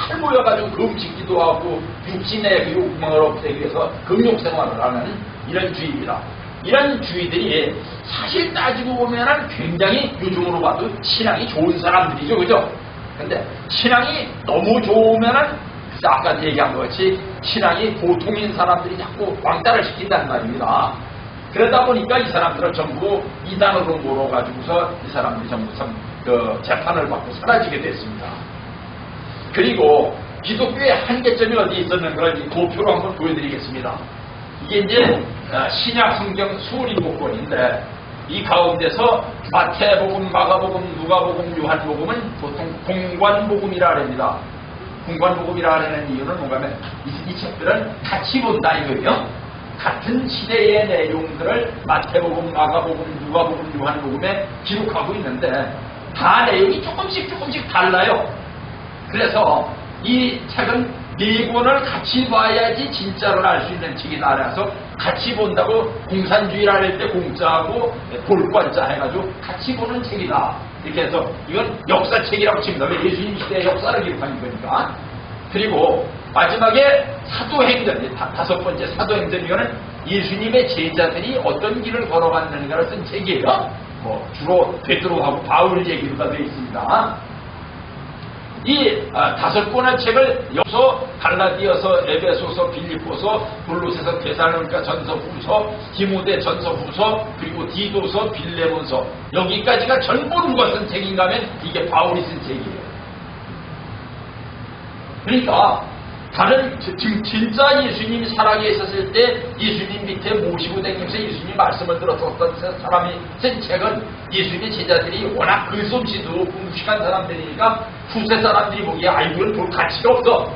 잘 모여가지고 금식 기도하고 육신의 욕망을 없애기 위해서 금욕생활을 하는 이런 주의입니다. 이런 주의들이 사실 따지고 보면은 굉장히 요즘으로 봐도 신앙이 좋은 사람들이죠. 그죠? 근데 신앙이 너무 좋으면은 아까 얘기한 것 같이 신앙이 보통인 사람들이 자꾸 왕따를 시킨다는 말입니다. 그러다 보니까 이 사람들은 전부 이단으로 몰아가지고서 이 사람들이 전부 재판을 받고 사라지게 됐습니다. 그리고 기독교의 한계점이 어디 있었는가 도표로 한번 보여드리겠습니다. 이게 이제 신약 성경 27권인데 이 가운데서 마태복음, 마가복음, 누가복음, 요한복음은 보통 공관복음이라 합니다. 공관복음이라 하는 이유는 뭔가 하면 이 책들은 같이 본다 이거예요. 같은 시대의 내용들을 마태복음, 마가복음, 누가복음, 요한복음에 기록하고 있는데 다 내용이 조금씩 달라요. 그래서 이 책은 네 권을 같이 봐야지 진짜를 알 수 있는 책이다. 그래서 같이 본다고 공산주의라 할 때 공짜하고 볼권자 해가지고 같이 보는 책이다. 이렇게 해서 이건 역사책이라고 칩니다. 왜 예수님 시대의 역사를 기록하는 거니까. 그리고 마지막에 사도행전, 다섯 번째 사도행전, 이거는 예수님의 제자들이 어떤 길을 걸어갔는가를 쓴 책이에요. 주로 베드로하고 바울 얘기로 다 되어 있습니다. 이 다섯 권의 책을 여서 갈라디아서, 에베소서, 빌립보서, 골로새서, 데살로니가 전서, 후서, 디모데 전서, 후서, 그리고 디도서, 빌레몬서, 여기까지가 전부 누가 쓴 책인가 하면 이게 바울이 쓴 책이에요. 그러니까 다른 진짜 예수님이 살아계셨을 때 예수님 밑에 모시고 다니면서 예수님 말씀을 들었었던 사람이 쓴 책은 예수님의 제자들이 워낙 글솜씨도 없고 무식한 사람들이니까 후세 사람들이 보기에 이걸 볼 가치가 없어.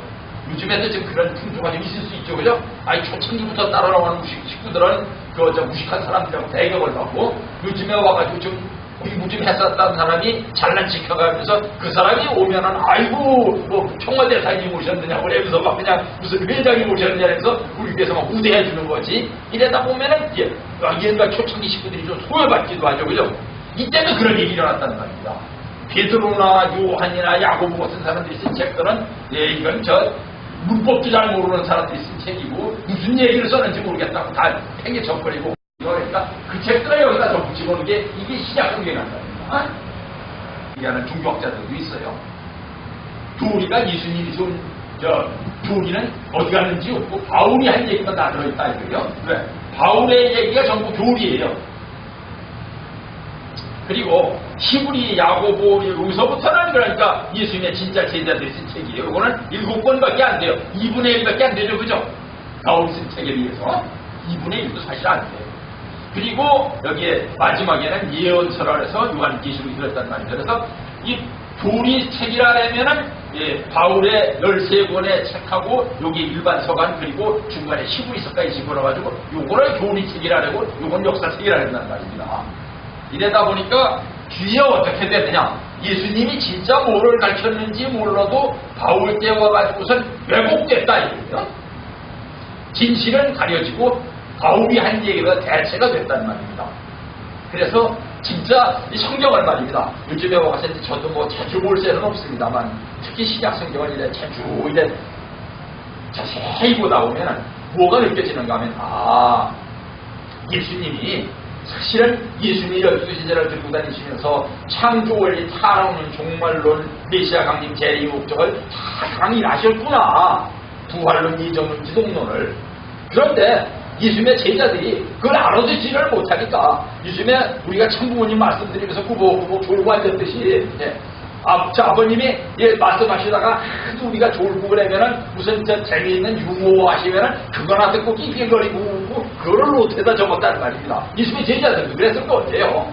요즘에도 지금 그런 풍조가 좀 있을 수 있죠. 그죠? 초창기부터 따라오는 식구들은 무식한 사람들하고 대격을 받고 요즘에 와가지고 좀 공부 좀 했었다는 사람이 잘난 지켜가면서 그 사람이 오면은 아이고 뭐 청와대사님이 오셨느냐 그러면서 막 그냥 무슨 회장이 오셨느냐 해서 우리 위해서 막 우대해 주는 거지. 이러다 보면은 옛날 초창기 식구들이 좀 소외받기도 하죠. 그죠? 이때도 그런 일이 일어났다는 말입니다. 베드로나 요한이나 야고보 같은 사람들이 쓴 책들은 이건 저 문법도 잘 모르는 사람들이 쓴 책이고 무슨 얘기를 썼는지 모르겠다고 다 팽개쳐버리고 그러니까 그 책들을 여기다 좀 붙여보는 게 이게 시작 성경이란다. 얘기하는 종교학자들도 있어요. 교리가 예수님이 교리는 어디 갔는지 없고 바울이 한 얘기가 다 들어있다 이거예요. 왜? 바울의 얘기가 전부 교리예요. 그리고 히브리 야고보 여기서부터는 그러니까 예수님의 진짜 제자들이 쓴 책이에요. 이거는 7권밖에 안 돼요. 2분의 1밖에 안 되죠. 그죠? 바울이 쓴 책에 비해서 2분의 1도 사실 안 돼요. 그리고 여기에 마지막에는 예언서라 해서 요한계시록이 들었단 말이죠. 그래서 이 교리 책이라면은 바울의 13권의 책하고 여기 일반 서간 그리고 중간에 히브리서까지 집어넣어가지고 요거를 교리 책이라고 요건 역사책이라 한단 말입니다. 이러다 보니까 뒤에 어떻게 되느냐. 예수님이 진짜 뭐를 가르쳤는지 몰라도 바울 때 와가지고선 왜곡됐다 이거예요. 진실은 가려지고 바울이 한 얘기가 대체가 됐단 말입니다. 그래서 진짜 이 성경을 말입니다. 요즘에 와서 저도 뭐 자주 볼 새는 없습니다만 특히 신약 성경을 이래 자주 이래 자세히 보다 보면은 뭐가 느껴지는가 하면 예수님이 사실은 예수님이 12제자를 들고 다니시면서 창조원리, 타락론, 종말론, 메시아 강림, 재림 목적을 다 강의하셨구나. 부활론, 이정론, 기독론을. 그런데 예수님의 제자들이 그걸 알아듣지를 못하니까 요즘에 우리가 천부모님 말씀드리면서 구보구보 졸고 앉았듯이 아버님이 말씀하시다가 하도 우리가 졸고 그러면은 무슨 재미있는 유머 하시면은 그거나 듣고 낑낑거리고 그거를 못해다 적었다는 말입니다. 예수님의 제자들도 그랬을 거예요.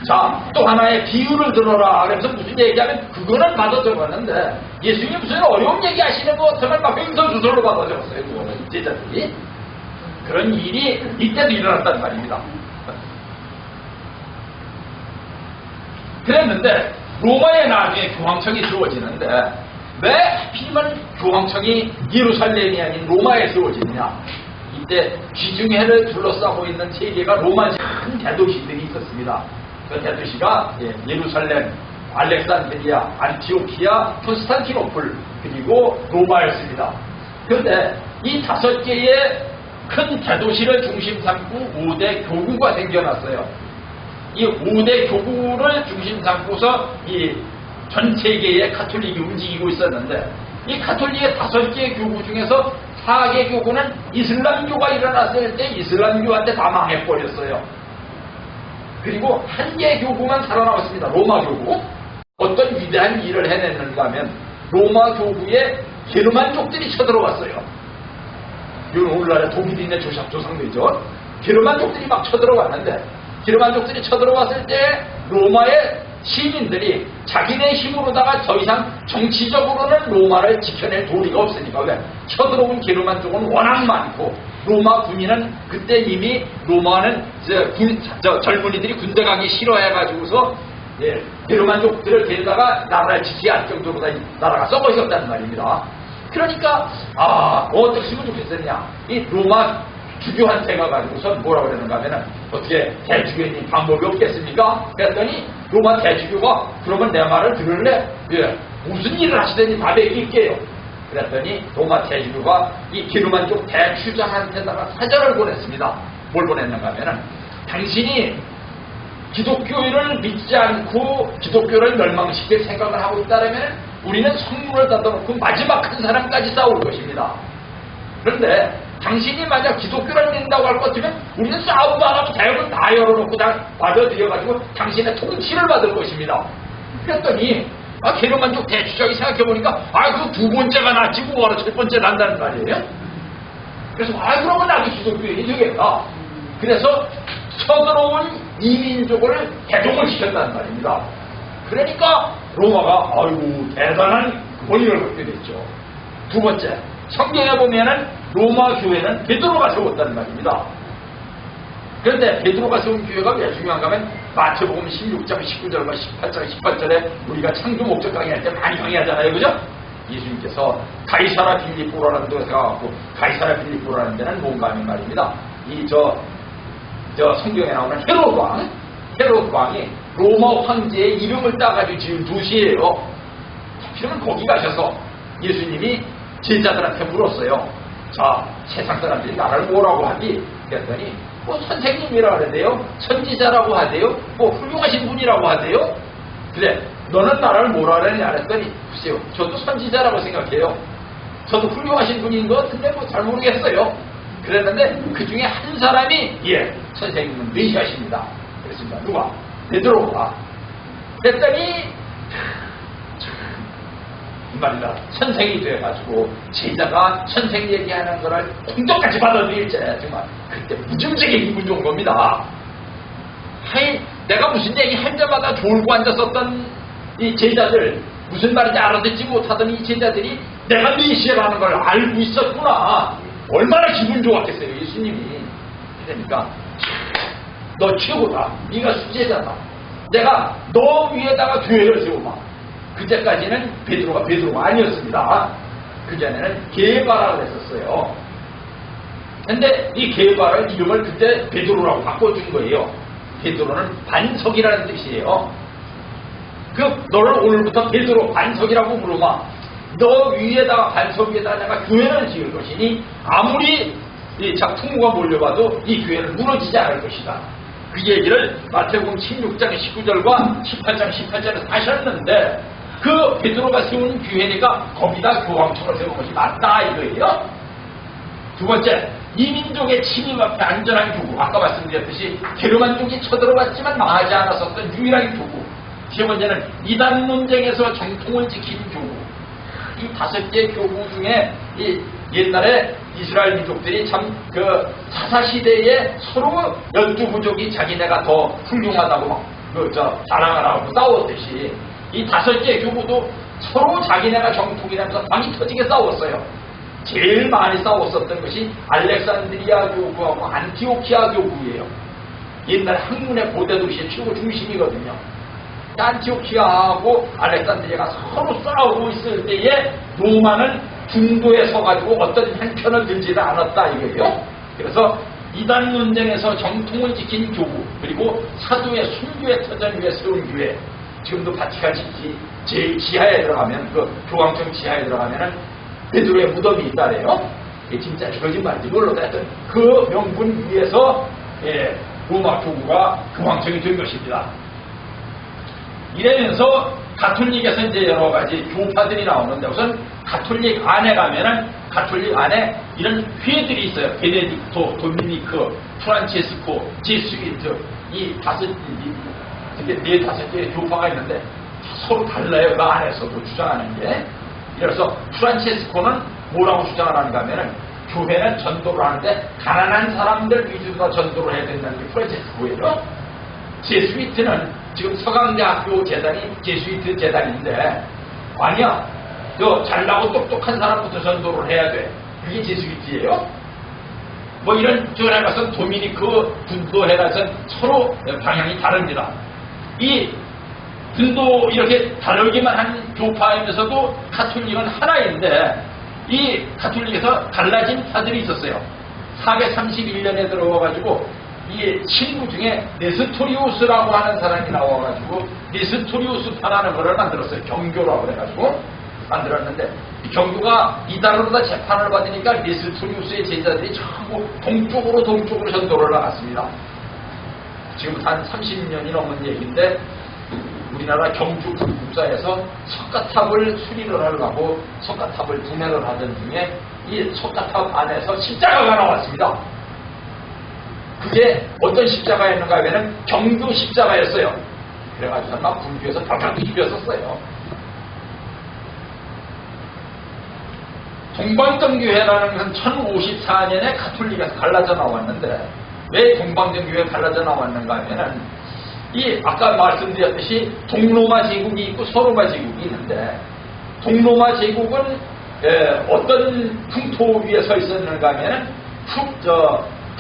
자, 또 하나의 비유를 들어라 그러면서 무슨 얘기하면 그거는 받아 적었는데 예수님이 무슨 어려운 얘기 하시는 것 같으면 막 횡설수설로 받아 적었어요. 그거는 제자들이. 그런 일이 이때도 일어났단 말입니다. 그랬는데 로마에 나중에 교황청이 세워지는데 왜 하필이면 교황청이 예루살렘이 아닌 로마에 세워지느냐. 이때 지중해를 둘러싸고 있는 세계가 로마의 큰 대도시들이 있었습니다. 그 대도시가 예루살렘, 알렉산드리아, 안티오키아, 콘스탄티노플 그리고 로마였습니다. 그런데 이 5개의 큰 대도시를 중심 삼고 5대 교구가 생겨났어요. 이 5대 교구를 중심 삼고서 이 전 세계의 가톨릭이 움직이고 있었는데 이 가톨릭의 5개의 교구 중에서 4개 교구는 이슬람교가 일어났을 때 이슬람교한테 다 망해버렸어요. 그리고 1개 교구만 살아남았습니다. 로마 교구. 어떤 위대한 일을 해냈는가 하면 로마 교구에 게르만족들이 쳐들어왔어요. 오늘날에 독일인의 조상들이죠. 게르만족들이 막 쳐들어왔는데 게르만족들이 쳐들어왔을 때 로마의 시민들이 자기네 힘으로다가 더 이상 정치적으로는 로마를 지켜낼 도리가 없으니까 왜? 쳐들어온 게르만족은 워낙 많고 로마 군인은 그때 이미 로마는 젊은이들이 군대 가기 싫어해가지고서 게르만족들을 데려다가 나라를 지키게 할 정도로 나라가 썩어졌다는 말입니다. 그러니까 어떻게 쓰면 좋겠느냐. 이 로마 주교한테 가가지고서 뭐라고 그러는가 하면은 어떻게 대주교님 방법이 없겠습니까? 그랬더니 로마 대주교가 그러면 내 말을 들을래? 무슨 일을 하시든지 다 맡길게요. 그랬더니 로마 대주교가 이 게르만족 대추장한테다가 사절을 보냈습니다. 뭘 보냈는가 하면은 당신이 기독교를 믿지 않고 기독교를 멸망시킬 생각을 하고 있다면 우리는 성문을 닫아놓고 마지막 한 사람까지 싸울 것입니다. 그런데 당신이 만약 기독교를 믿는다고 할 것 같으면 우리는 싸움도 안 하고 대학은 다 열어놓고 다 받아들여가지고 당신의 통치를 받을 것입니다. 그랬더니 게르만족 대추장이 생각해보니까 그 두 번째가 낫지 뭐하러 첫 번째 난다는 말이에요. 그래서 그러면 나도 기독교인이 되겠다. 그래서 쳐들어온 이민족을 개종을 시켰다는 말입니다. 그러니까 로마가 대단한 권위를 갖게 됐죠. 두 번째, 성경에 보면은 로마 교회는 베드로가 세웠다는 말입니다. 그런데 베드로가 세운 교회가 왜 중요한가 하면 마태복음 16장 19절과 18장 18절에 우리가 창조 목적 강의할 때 많이 강의하잖아요. 그죠? 예수님께서 가이사라 빌립보라는 데가 가고 가이사라 빌립보라는 데는 뭔가 하는 말입니다. 저 성경에 나오는 헤롯 왕이 로마 황제의 이름을 따가지고 지은 도시예요. 그러면 거기 가셔서 예수님이 제자들한테 물었어요. 자, 세상 사람들이 나를 뭐라고 하지? 그랬더니 뭐 선생님이라고 하대요, 선지자라고 하대요, 뭐 훌륭하신 분이라고 하대요. 그래, 너는 나를 뭐라 그러냐 그랬더니 글쎄요, 저도 선지자라고 생각해요. 저도 훌륭하신 분인 것 같은데 뭐 잘 모르겠어요. 그랬는데 그 중에 한 사람이 선생님은 메시아십니다. 그랬습니다. 누가? 베드로가. 그랬더니 말이다. 선생이 돼가지고 제자가 선생 얘기하는 거를 공덕같이 받아들일 때 정말 그때 무지무지하게 기분 좋은 겁니다. 내가 무슨 얘기 할 때마다 졸고 앉았었던 이 제자들 무슨 말인지 알아듣지 못하던 이 제자들이 내가 메시아라는 걸 알고 있었구나. 얼마나 기분 좋았겠어요. 예수님이. 그러니까 너 최고다. 네가 수제자다. 내가 너 위에다가 교회를 세워봐. 그때까지는 베드로가 아니었습니다. 그전에는 게바라고 했었어요. 근데 이 게바를 이름을 그때 베드로라고 바꿔준 거예요. 베드로는 반석이라는 뜻이에요. 너를 오늘부터 베드로 반석이라고 부르마. 너 위에다가 반석 위에다가 내가 교회를 지을 것이니 아무리 이 풍부가 몰려봐도 이 교회는 무너지지 않을 것이다. 그 얘기를 마태복음 16장 19절과 18장 18절에서 하셨는데 그 베드로가 세운 교회니까 거기다 교황청을 세운 것이 맞다 이거예요. 두 번째, 이민족의 침입 앞에 안전한 교구. 아까 말씀드렸듯이 게르만족이 쳐들어왔지만 망하지 않았었던 유일한 교구. 세 번째는 이단 논쟁에서 정통을 지킨 교구. 이 5개의 교구 중에 옛날에 이스라엘 민족들이 참 사사시대에 서로 12부족이 자기네가 더 훌륭하다고 자랑을 하고 싸웠듯이 이 5개의 교구도 서로 자기네가 정통이라면서 많이 터지게 싸웠어요. 제일 많이 싸웠었던 것이 알렉산드리아 교구하고 안티오키아 교구예요. 옛날 학문의 고대 도시의 최고 중심이거든요. 안티오키아하고 알렉산드리아가 서로 싸우고 있을 때에 로마는 중도에 서가지고 어떤 한편을 들지도 않았다 이거예요. 그래서 이단 논쟁에서 정통을 지킨 교구, 그리고 사도의 순교의 터전 위에 세운 교회. 지금도 바티칸 시티 제일 지하에 들어가면 교황청 지하에 들어가면은 베드로의 무덤이 있다래요. 이게 진짜 거짓말인지 몰라도 하여튼 그 명분 위에서 로마 교구가 교황청이 된 것입니다. 이러면서 가톨릭에서 이제 여러 가지 교파들이 나오는데 우선 가톨릭 안에 가면은 가톨릭 안에 이런 회들이 있어요. 베네딕토, 도미니크, 프란체스코, 제수이트 이 4개의 교파가 있는데 서로 달라요. 그 안에서도 주장하는 게. 그래서 프란체스코는 뭐라고 주장을 하는가 하면은 교회는 전도를 하는데 가난한 사람들 위주로 전도를 해야 된다는 게 프란체스코예요. 제수이트는 지금 서강대학교 재단이 제수이트 재단인데 아니야. 잘나고 똑똑한 사람부터 전도를 해야 돼. 그게 제수이트예요. 뭐 이런 쪽에 가서 도미니크 분도에 가서 서로 방향이 다릅니다. 이 분도 이렇게 다르기만 한 교파이면서도 가톨릭은 하나인데 이 가톨릭에서 달라진 파들이 있었어요. 431년에 들어와가지고 이 신부 중에 네스토리우스라고 하는 사람이 나와가지고 네스토리우스파라는 것을 만들었어요. 경교라고 해가지고 만들었는데 이 경교가 이단으로다 재판을 받으니까 네스토리우스의 제자들이 전부 동쪽으로 전도를 나갔습니다. 지금 한 30년이 넘은 얘기인데 우리나라 경주 불국사에서 석가탑을 수리를 하려고 석가탑을 분해를 하던 중에 이 석가탑 안에서 십자가가 나왔습니다. 그게 어떤 십자가였는가 하면 경주 십자가였어요. 그래가지고 막 불교에서 벽벽 뒤집혔었어요. 동방정교회라는 건 1054년에 가톨릭에서 갈라져 나왔는데 왜 동방정교회가 갈라져 나왔는가 하면은 이 아까 말씀드렸듯이 동로마 제국이 있고 서로마 제국이 있는데 동로마 제국은 어떤 풍토 위에 서 있었는가 하면은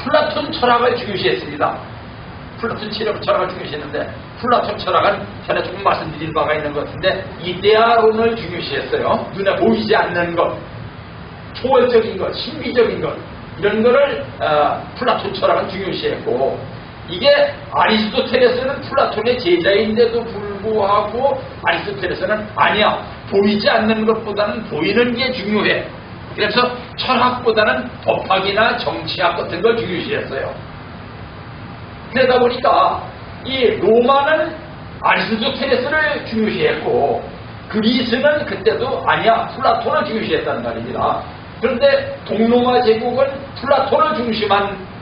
플라톤 철학을 중요시했습니다. 플라톤 철학을 중요시했는데 플라톤 철학은 전에 조금 말씀드린 바가 있는 것 같은데 이데아론을 중요시했어요. 눈에 보이지 않는 것, 초월적인 것, 신비적인 것 이런 거를 플라톤 철학은 중요시했고 이게 아리스토텔레스는 플라톤의 제자인데도 불구하고 아리스토텔레스는 아니야. 보이지 않는 것보다는 보이는 게 중요해. 그래서 철학보다는 법학이나 정치학 같은 걸 중요시했어요. 그러다 보니까 이 로마는 아리스토텔레스를 중요시했고 그리스는 그때도 아니야. 플라톤을 중요시했다는 말입니다. 그런데 동로마 제국은 플라톤을 중심한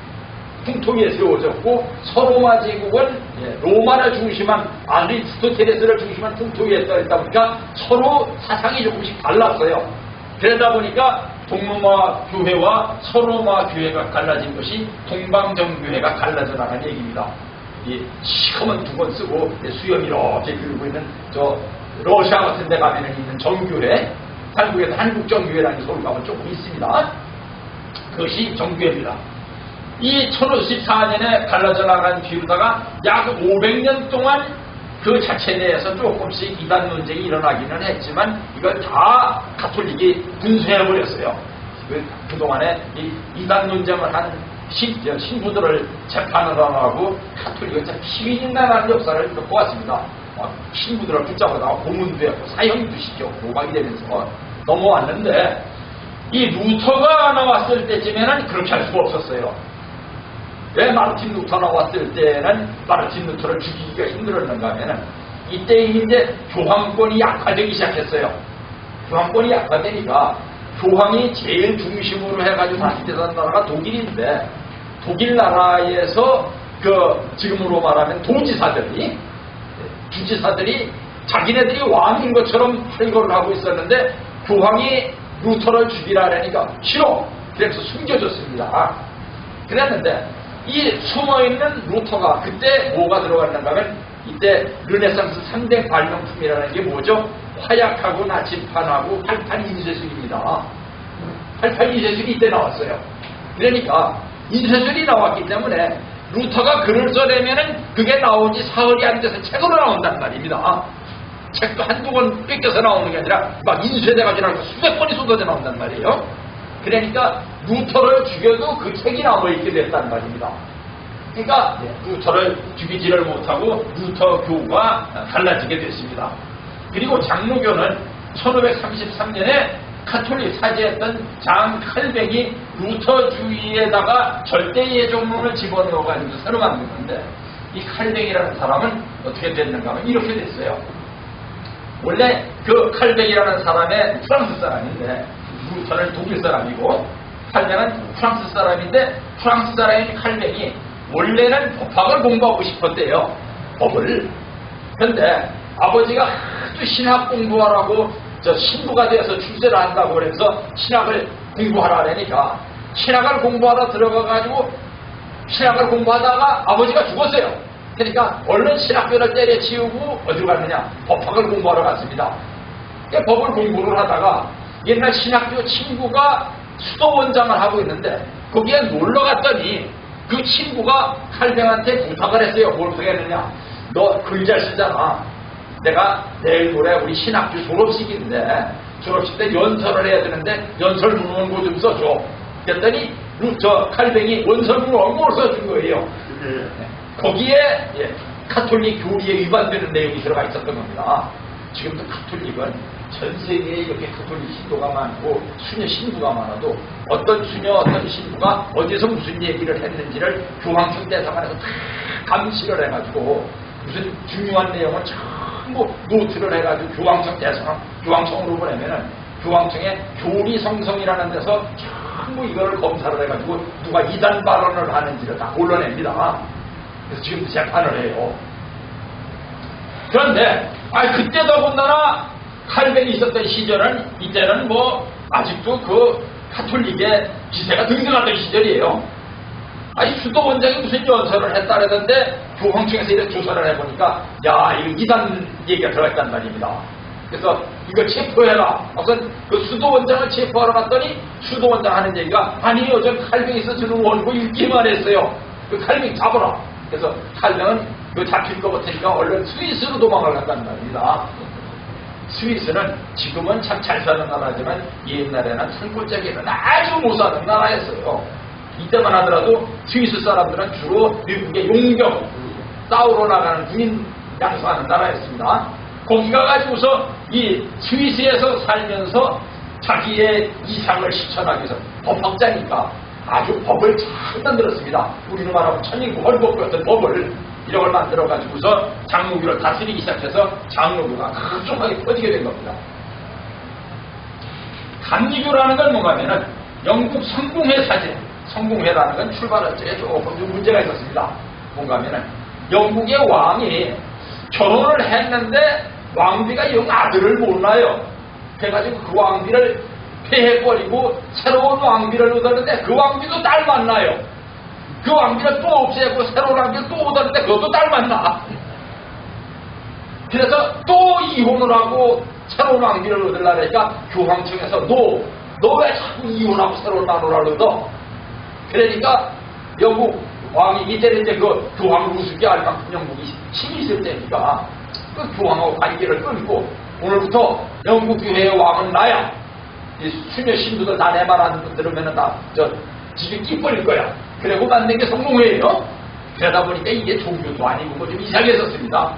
풍토기에 세워졌고 서로마 제국은 로마를 중심한 아리스토텔레스를 중심한 풍토기에 떠있다 보니까 서로 사상이 조금씩 달랐어요. 그러다 보니까 동로마 교회와 서로마 교회가 갈라진 것이 동방정교회가 갈라져 나간 얘기입니다. 이 시커먼 두 번 쓰고 수염 이렇게 그리고 있는 저 러시아 같은 데 가면 있는 정교회, 한국에도 한국정교회라는 서울 가면 조금 있습니다. 그것이 정교회입니다. 이 1054년에 갈라져 나간 뒤로다가 약 500년 동안 그 자체 내에서 조금씩 이단 논쟁이 일어나기는 했지만 이걸 다 가톨릭이 분쇄해버렸어요. 그동안에 이 이단 논쟁을 한 신부들을 재판을 안 하고 가톨릭은 참 피비린내라는 역사를 겪고 왔습니다. 신부들을 붙잡아다가 고문도 했고 사형도 시켰고 막 이러면서 넘어왔는데 이 루터가 나왔을 때쯤에는 그렇게 할 수가 없었어요. 왜 마르틴 루터 나왔을 때는 마르틴 루터를 죽이기가 힘들었는가 하면은 이때 이제 교황권이 약화되기 시작했어요. 교황권이 약화되니까 교황이 제일 중심으로 해가지고 다스리던 나라가 독일인데 독일 나라에서 그 지금으로 말하면 도지사들이 주지사들이 자기네들이 왕인 것처럼 활거를 하고 있었는데 교황이 루터를 죽이라니까 싫어. 그래서 숨겨줬습니다. 그랬는데 이 숨어있는 루터가 그때 뭐가 들어갔는가 하면 이때 르네상스 3대 발명품이라는 게 뭐죠? 화약하고 나침판하고 팔판 인쇄술입니다. 팔판 인쇄술이 이때 나왔어요. 그러니까 인쇄술이 나왔기 때문에 루터가 글을 써내면은 그게 나오지 사흘이 안 돼서 책으로 나온단 말입니다. 책도 한두 권 뺏겨서 나오는 게 아니라 막 인쇄돼가지고 수백 권이 쏟아져 나온단 말이에요. 그러니까 루터를 죽여도 그 책이 남아있게 됐단 말입니다. 그러니까 루터를 죽이지를 못하고 루터 교가 갈라지게 됐습니다. 그리고 장로교는 1533년에 카톨릭 사제했던 장 칼뱅이 루터주의에다가 절대예정론을 집어넣어가지고 새로 만든 건데 이 칼뱅이라는 사람은 어떻게 됐는가 하면 이렇게 됐어요. 원래 그 칼뱅이라는 사람의 프랑스 사람인데 루터는 독일 사람이고 칼뱅은 프랑스 사람인데 프랑스 사람인 칼뱅이 원래는 법학을 공부하고 싶었대요. 법을. 그런데 아버지가 아주 신학 공부하라고 저 신부가 되어서 출세를 한다고 그래서 신학을 공부하라 하니까 신학을 공부하러 들어가가지고 신학을 공부하다가 아버지가 죽었어요. 그러니까 얼른 신학교를 때려치우고 어디로 갔느냐? 법학을 공부하러 갔습니다. 법을 공부를 하다가 옛날 신학교 친구가 수도원장을 하고 있는데 거기에 놀러 갔더니 그 친구가 칼뱅한테 부탁을 했어요. 뭘 부탁했느냐? 너 글 잘 쓰잖아. 내가 내일 모레 우리 신학교 졸업식인데 졸업식 때 연설을 해야 되는데 연설 문원고 좀 써줘. 그랬더니 저 칼뱅이 원설 문원고를 써준 거예요. 거기에 카톨릭 교리에 위반되는 내용이 들어가 있었던 겁니다. 지금도 카톨릭은 전 세계에 이렇게 카톨릭 신도가 많고 수녀 신부가 많아도 어떤 수녀 어떤 신부가 어디서 무슨 얘기를 했는지를 교황청 대사관에서 다 감시를 해가지고 무슨 중요한 내용을 전부 노트를 해가지고 교황청 대사관 교황청으로 보내면은 교황청의 교리성성이라는 데서 전부 이거를 검사를 해가지고 누가 이단 발언을 하는지를 다 골라냅니다. 그래서 지금도 재판을 해요. 그런데 그때 더군다나 칼뱅이 있었던 시절은 이때는 뭐 아직도 그 카톨릭의 기세가 등등하던 시절이에요. 수도원장이 무슨 연설을 했다라던데 교황청에서 이렇게 조사를 해보니까 야 이거 이단 얘기가 들어있단 말입니다. 그래서 이걸 체포해라. 우선 그 수도원장을 체포하러 갔더니 수도원장 하는 얘기가 아니요, 전 칼뱅에서 저는 원고 읽기만 했어요. 그 칼뱅 잡아라. 그래서 칼뱅은 그 잡힐 것 같으니까 얼른 스위스로 도망을 간다는 말입니다. 스위스는 지금은 참 잘 사는 나라지만 옛날에는 산골짜기에는 아주 못 사는 나라였어요. 이때만 하더라도 스위스 사람들은 주로 미국의 용병 싸우러 나가는 군인 양성하는 나라였습니다. 거기 가가지고서 이 스위스에서 살면서 자기의 이상을 실천하기 위해서 법학자니까 아주 법을 잘 만들었습니다. 우리는 말하면 천인구헌법 같은 법을 이런 걸 만들어가지고서 장로교를 다스리기 시작해서 장로교가 각종하게 퍼지게 된 겁니다. 감리교라는 건 뭔가면은 영국 성공회 사제, 성공회라는 건 출발할 적에 조금 좀 문제가 있었습니다. 뭔가면은 영국의 왕이 결혼을 했는데 왕비가 영 아들을 못 낳아요. 그래가지고 그 왕비를 폐해버리고 새로운 왕비를 얻었는데 그 왕비도 딸 만나요. 그 왕비를 또 없애고 새로운 왕비를 또 얻었는데 그것도 딸 만나. 그래서 또 이혼을 하고 새로운 왕비를 얻으려니까 교황청에서 너 왜 자꾸 이혼하고 새로운 마누라를 얻어? 그러니까 영국 왕이 이때는 이제 그 교황 루스기 알만큼 영국이 힘이 있을 때니까 그 교황하고 관계를 끊고 오늘부터 영국 교회의 왕은 나야. 이 수녀 신부들 다 내 말 안 들으면은 다 지금 끼버릴 거야. 그리고 만든 게 성공회예요. 그러다 보니까 이게 종교도 아니고 뭐 좀 이상했었습니다.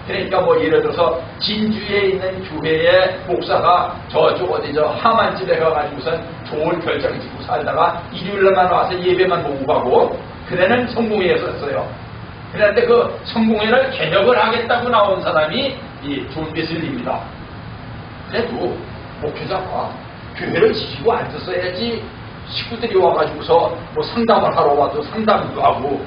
그러니까 뭐 예를 들어서 진주에 있는 교회의 목사가 저쪽 어디 하만집에 가가지고선 좋은 별장 짓고 살다가 일요일날만 와서 예배만 보고 가고 그래는 성공회였었어요. 그런데 그 성공회를 개혁을 하겠다고 나온 사람이 이 존 웨슬리입니다. 그래도 목회자가 교회를 지키고 앉았어야지 식구들이 와가지고서 뭐 상담을 하러 와도 상담도 하고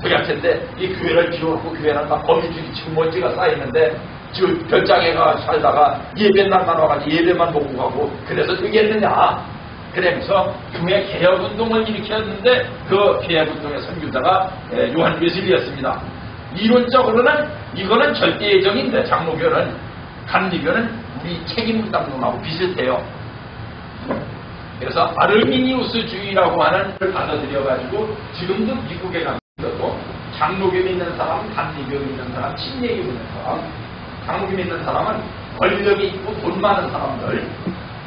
그럴 텐데 이 교회를 비워놓고 교회는 막 거미줄이 지금 먼지가 쌓이는데 지금 별장에 가 살다가 예배날만 와가지고 예배만 보고 가고 그래서 되겠느냐. 그러면서 교회 개혁운동을 일으켰는데 그 개혁운동의 선교자가 요한 웨슬리였습니다. 이론적으로는 이거는 절대예정인데 장로교는 감리교는 우리 책임분담론하고 비슷해요. 그래서 아르미니우스주의라고 하는 걸 받아들여가지고 지금도 미국에 가면서도 장로교 믿는 사람, 감리교 믿는 사람, 침례교 믿는 사람, 장로교 믿는 사람은 권력이 있고 돈 많은 사람들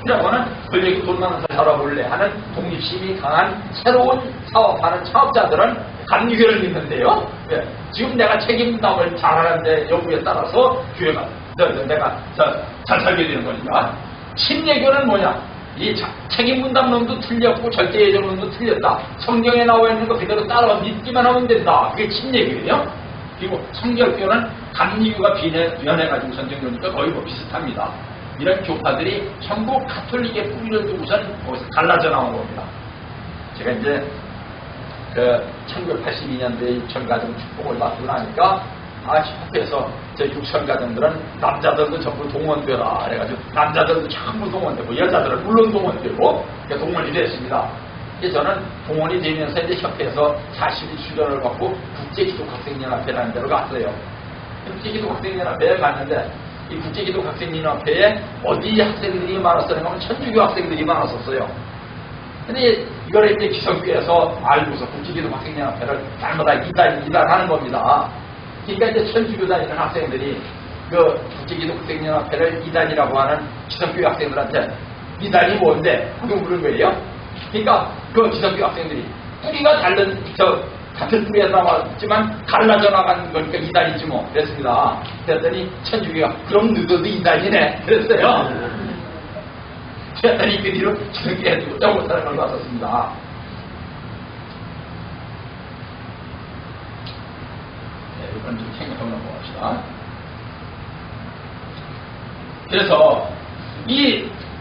이라고는 권력이 돈 많은 사람 살아볼래 하는 독립심이 강한 새로운 사업하는 창업자들은 감리교를 믿는데요. 지금 내가 책임담을 잘하는데 여부에 따라서 교회가 내가 잘 살게 되는 거니까. 침례교는 뭐냐? 이 책임분담론도 틀렸고 절대예정론도 틀렸다. 성경에 나와 있는 거 그대로 따라 믿기만 하면 된다. 그게 침례교예요. 그리고 성결교는 감리교가 변해가지고 선정교니까 거의 뭐 비슷합니다. 이런 교파들이 전부 가톨릭의 뿌리를 두고선 거기서 갈라져 나온 겁니다. 제가 이제 그 1982년도에 6천가정 축복을 받고 나니까 협회에서 제 6천가정들은 남자들도 전부 동원되라 그래가지고 남자들도 전부 동원되고 여자들은 물론 동원되고 동원이 됐습니다. 저는 동원이 되면서 이제 협회에서 40일 수련을 받고 국제기독학생연합회라는 데로 갔어요. 국제기독학생연합회에 갔는데 이 국제기독학생연합회에 어디 학생들이 많았었는가 하면 천주교 학생들이 많았었어요. 근데 이걸 이제 기성교에서 알고서 국제기독학생연합회를 잘못다 이단하는 겁니다. 그러니까 이제 천주교 다니는 학생들이 그 국제기독학생연합회를 이단이라고 하는 기성교 학생들한테 이단이 뭔데? 그거 물은 거예요. 그러니까 그 기성교 학생들이 뿌리가 다른 같은 뿌리에 나왔지만 갈라져 나간 거니까 이단이지 뭐 그랬습니다. 그랬더니 천주교가 그럼 너도 이단이네 그랬어요. 그랬더니 그 뒤로 기성교에 누구도 못하는 걸 봤었습니다. 이건 좀 생각하고 넘어갑시다. 그래서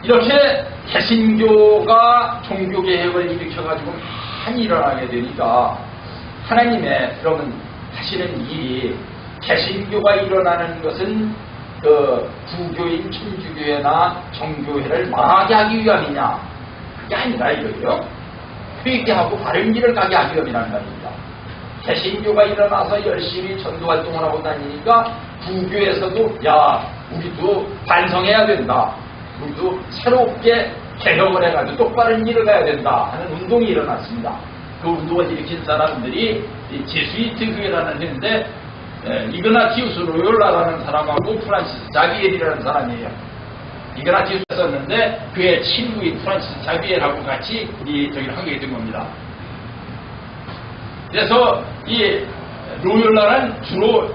이렇게 개신교가 종교개혁을 일으켜가지고 많이 일어나게 되니까 하나님의 그러면 하시는 일이 개신교가 일어나는 것은 그 부교인 천주교회나 정교회를 망하게 하기 위함이냐? 그게 아니라 이거예요. 회개하고 바른 길을 가게 하기 위함이라는 말입니다. 개신교가 일어나서 열심히 전도활동을 하고 다니니까 부교에서도 야 우리도 반성해야 된다. 우리도 새롭게 개혁을 해가지고 똑바른 일을 해야 된다 하는 운동이 일어났습니다. 그 운동을 일으킨 사람들이 제수이트 교회라는 데인데 이그나티우스 로욜라라는 사람하고 프란시스 자비엘이라는 사람이에요. 이그나티우스였는데 그의 친구인 프란시스 자비엘하고 같이 저기를 하게 된 겁니다. 그래서 이 로욜라는 주로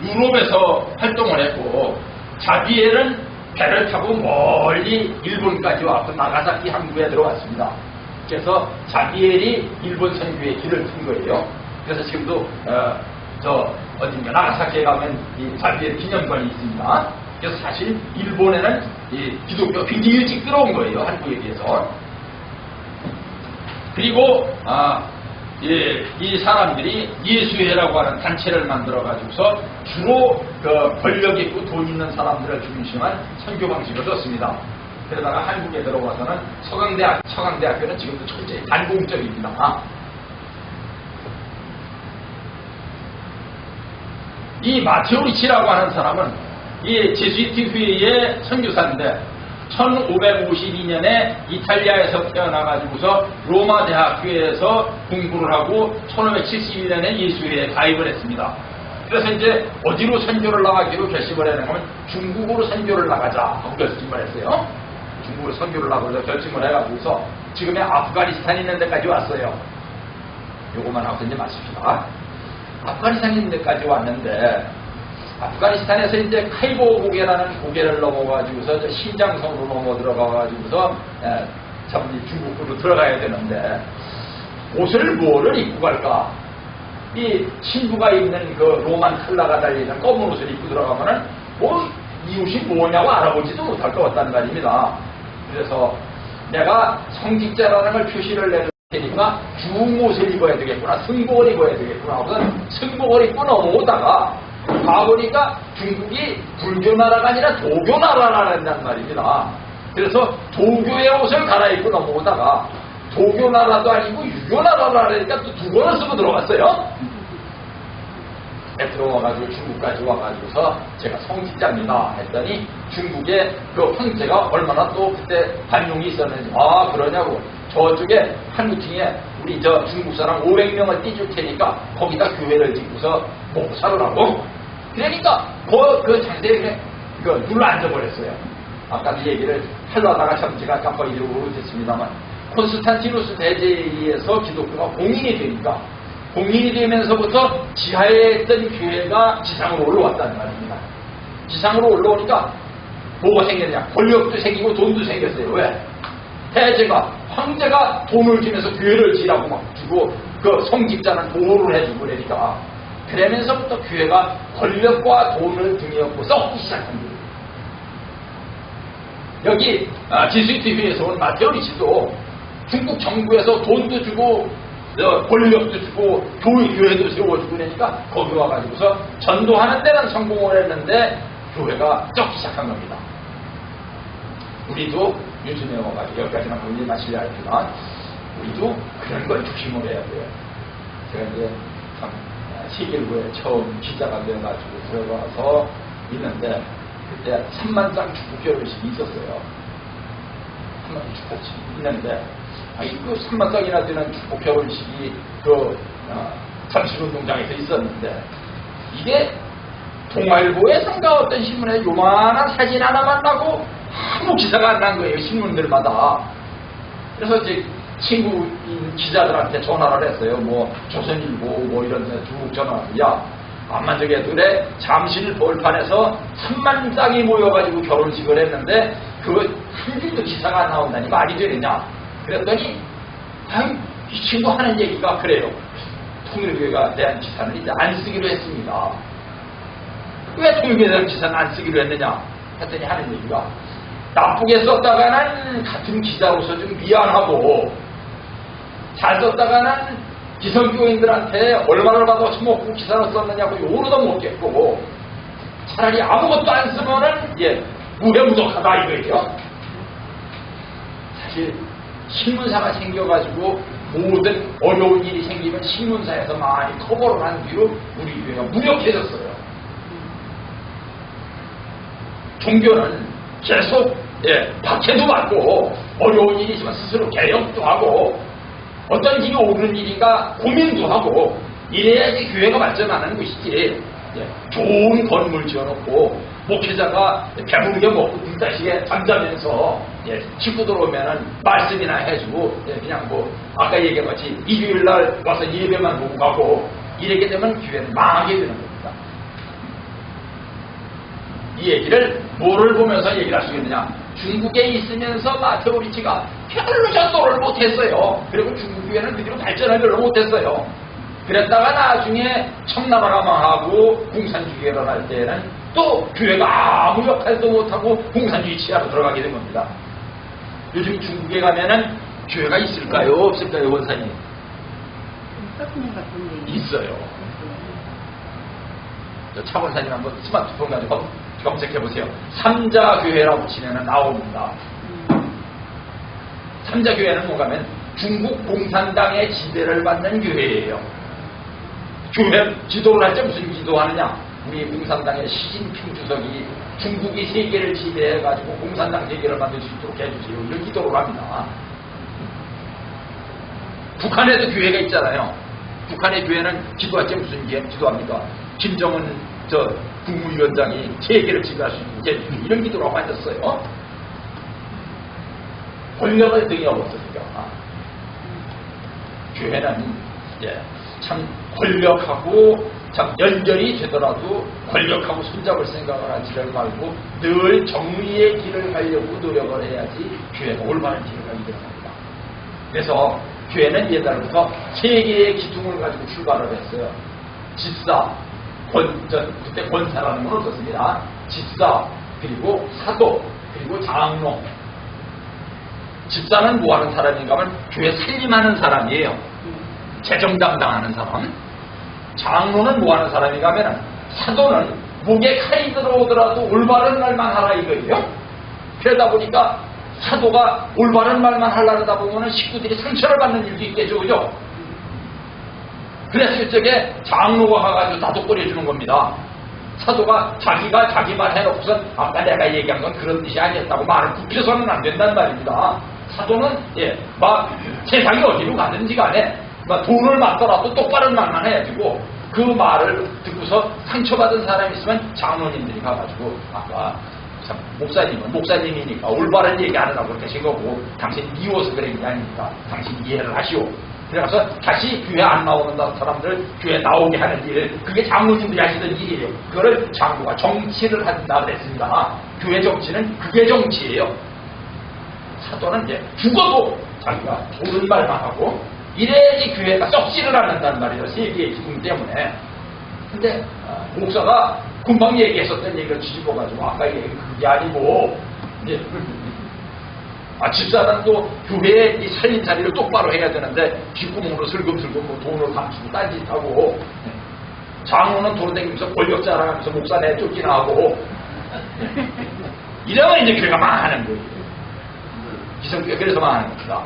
유럽에서 활동을 했고 자비엘은 배를 타고 멀리 일본까지 와서 나가사키 항구에 들어갔습니다. 그래서 자비엘이 일본 선교의 길을 튼 거예요. 그래서 지금도 어딘가 나가사키에 가면 이 자비엘 기념관이 있습니다. 그래서 사실 일본에는 이 기독교가 굉장히 일찍 들어온 거예요. 한국에 비해서. 그리고 이 사람들이 예수회라고 하는 단체를 만들어 가지고서 주로 그 권력 있고 돈 있는 사람들을 중심한 선교 방식을 썼습니다. 그러다가 한국에 들어와서는 서강대학교는 지금도 철저히 반공적입니다. 이 마테오 리치라고 하는 사람은 이 제수이트 회의 선교사인데 1552년에 이탈리아에서 태어나가지고서 로마 대학교에서 공부를 하고 1571년에 예수회에 가입을 했습니다. 그래서 이제 어디로 선교를 나가기로 결심을 해내면 중국으로 선교를 나가자 하고 결심을 했어요. 중국으로 선교를 나가서 결심을 해가지고서 지금의 아프가니스탄 있는 데까지 왔어요. 요것만 하고 이제 마칩시다. 아프가니스탄 있는 데까지 왔는데 아프가니스탄에서 이제 카이보 고개라는 고개를 넘어가지고서 신장성으로 넘어 들어가가지고서 중국으로 들어가야 되는데 옷을 뭐를 입고 갈까? 이 신부가 입는 그 로만 칼라가 달리는 검은 옷을 입고 들어가면은 이 옷이 뭐냐고 알아보지도 못할 것 같다는 말입니다. 그래서 내가 성직자라는 걸 표시를 내줄 테니까 중옷을 입어야 되겠구나, 승복을 입어야 되겠구나 하고서 승복을 입고 넘어오다가 가보니까 중국이 불교 나라가 아니라 도교 나라라는 말입니다. 그래서 도교의 옷을 갈아입고 넘어오다가 도교 나라도 아니고 유교 나라라니까 또 두 번을 쓰고 들어갔어요. 들어와가지고 중국까지 와가지고서 제가 성직자입니다 했더니 중국의 그 황제가 얼마나 또 그때 반용이 있었는지 그러냐고 저쪽에 한무팅에 우리 저 중국 사람 500명을 띄줄 테니까 거기다 교회를 짓고서 먹고 살으라고. 그러니까 그 장대에 눌러 앉아버렸어요. 아까 그 얘기를 하려다가 참 제가 깜빡 잊어버렸습니다만 콘스탄티누스 대제에 의해서 기독교가 공인이 되니까 공인이 되면서부터 지하에 있던 교회가 지상으로 올라왔다는 말입니다. 지상으로 올라오니까 뭐가 생겼냐? 권력도 생기고 돈도 생겼어요. 왜? 대제가 황제가 돈을 주면서 교회를 지라고 막 주고 그 성직자는 보호를 해주고 그러니까 그러면서부터 교회가 권력과 돈을 등에 업고 썩기 시작한 거예요. 여기 지수이트 회에서 온 마테오 리치도 중국 정부에서 돈도 주고 권력도 주고 교회도 세워주고 그러니까 거기 와가지고서 전도하는 데는 성공을 했는데 교회가 썩기 시작한 겁니다. 우리도 요즘에 와가지고 여기까지만 본인이 마치려 했지만 우리도 그런 걸 조심을 해야 돼요. 제가 이제 참 세계일보에 처음 기자가 되어가지고 들어가서 있는데 그때 3만 장 축복 결혼식이 있었어요. 3만 장 축복식이 있는데 그 3만 장이나 되는 축복 결혼식이 잠실운동장에서 있었는데 이게 동아일보에 상가 어떤 신문에 요만한 사진 하나만 나고 아무 기사가 안 난 거예요. 신문들마다. 그래서 이제 친구 기자들한테 전화를 했어요. 뭐 조선일보 뭐 이런 데 쭉 전화. 야 암만 저기 해도 그래 잠실 벌판에서 3만 쌍이 모여가지고 결혼식을 했는데 그거 한 줄도 기사가 안 나온다니 말이 되느냐. 그랬더니 이 친구 하는 얘기가 그래요. 통일교회가 대한 기사는 이제 안 쓰기로 했습니다. 왜 통일교회에 대한 기사는 안 쓰기로 했느냐 했더니 하는 얘기가 나쁘게 썼다가는 같은 기자로서 좀 미안하고 잘 썼다가는 기성교인들한테 얼마를 받아 처먹고 기사를 썼느냐고 요로도 못겠고 차라리 아무것도 안 쓰면은 무해무덕하다 이거예요. 사실 신문사가 생겨가지고 모든 어려운 일이 생기면 신문사에서 많이 커버를 한 뒤로 우리 교회가 무력해졌어요. 종교는 계속 박해도 받고 어려운 일이지만 스스로 개혁도 하고 어떤 길이 옳은 일인가 고민도 하고 이래야지 교회가 발전하는 것이지. 좋은 건물 지어놓고 목회자가 배부르게 먹고 등다시게 잠자면서 식구들 오면은 말씀이나 해주고 그냥 뭐 아까 얘기한 같이 일요일날 와서 예배만 보고 가고 이렇게 되면 교회는 망하게 되는 겁니다. 이 얘기를 뭐를 보면서 얘기를 할 수 있느냐. 중국에 있으면서 마테오 리치가 별로 전도를 못했어요. 그리고 중국 교회는 그 뒤로 발전을 별로 못했어요. 그랬다가 나중에 청나라가 망하고 공산주의가 일어날 때는 또 교회가 아무 역할도 못하고 공산주의 치하로 들어가게 된 겁니다. 요즘 중국에 가면은 교회가 있을까요? 없을까요? 원사님? 있어요. 차 원사님 한번 스마트폰 가지고 검색해보세요. 삼자교회라고 치면 나옵니다. 삼자교회는 뭐냐면 중국 공산당의 지배를 받는 교회예요. 교회 지도를 할 때 무슨 지도하느냐? 우리 공산당의 시진핑 주석이 중국이 세계를 지배해가지고 공산당 세계를 만들 수 있도록 해주세요. 이런 기도를 합니다. 북한에도 교회가 있잖아요. 북한의 교회는 기도할 때 무슨 기도합니까? 김정은 국무위원장이 세계를 지배할 수 있는 이런 기도라고 하셨어요. 권력을 등에 업었으니까. 교회는 참 권력하고 참 연결이 되더라도 권력하고 손잡을 생각을 하지를 말고 늘 정의의 길을 가려고 노력을 해야지 교회가 올바른 길을 가게 되는 겁니다. 그래서 교회는 옛날부터 세 개의 기둥을 가지고 출발을 했어요. 집사, 그때 권사라는 건 없었습니다. 집사, 그리고 사도, 그리고 장로. 집사는 뭐 하는 사람인가 하면 교회 살림하는 사람이에요. 재정 담당하는 사람. 장로는 뭐 하는 사람인가 하면 사도는 목에 칼이 들어오더라도 올바른 말만 하라 이거예요. 그러다 보니까 사도가 올바른 말만 하려다 보면 식구들이 상처를 받는 일도 있겠죠. 그죠? 그래서 일적에 장로가 가가지고 다독거려 주는 겁니다. 사도가 자기가 자기 말 해놓고선 아까 내가 얘기한 건 그런 뜻이 아니었다고 말을 굽혀서는 안 된단 말입니다. 사도는 막 세상이 어디로 가든지 간에 막 돈을 받더라도 똑바른 말만 해야 되고 그 말을 듣고서 상처받은 사람이 있으면 장로님들이 가가지고 아까 참 목사님은 목사님이니까 올바른 얘기하느라고 그렇게 하신 거고 당신이 미워서 그런 게 아니니까 당신이 이해를 하시오. 그래서 다시 교회 안 나오는 사람들 교회 나오게 하는 일, 그게 장로님들이 하시던 일이에요. 그거를 장로가 정치를 한다 그랬습니다. 교회 정치는 그게 정치예요. 사도는 이제 죽어도 자기가 옳은 말만 하고 이래야지 교회가 썩지를 않는단 말이에요. 세계의 기둥 때문에. 근데 목사가 금방 얘기했었던 얘기를 뒤집어가지고 아까 얘기 그게 아니고 이제 집사는 또 교회의 이 살림살이를 똑바로 해야 되는데 뒷구멍으로 슬금슬금 뭐 돈을 감추고 딴짓하고 장로는 돌아다니면서 권력 자랑하면서 목사 내쫓기나 하고 이러면 이제 교회가 망하는 거예요. 기성교회 그래서 망하는 겁니다.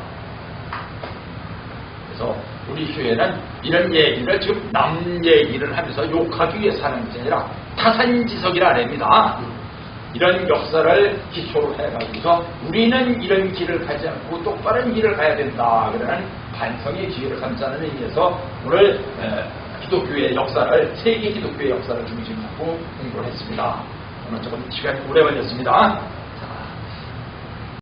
그래서 우리 교회는 이런 얘기를 지금 남 얘기를 하면서 욕하기 위해서 하는 것이 아니라 타산지석이라 합니다. 이런 역사를 기초로 해가지고서 우리는 이런 길을 가지 않고 똑바른 길을 가야 된다. 그러는 반성의 기회를 삼자는 의미에서 오늘 기독교의 역사를 세계 기독교의 역사를 중심으로 공부를 했습니다. 오늘 조금 시간이 오래 걸렸습니다.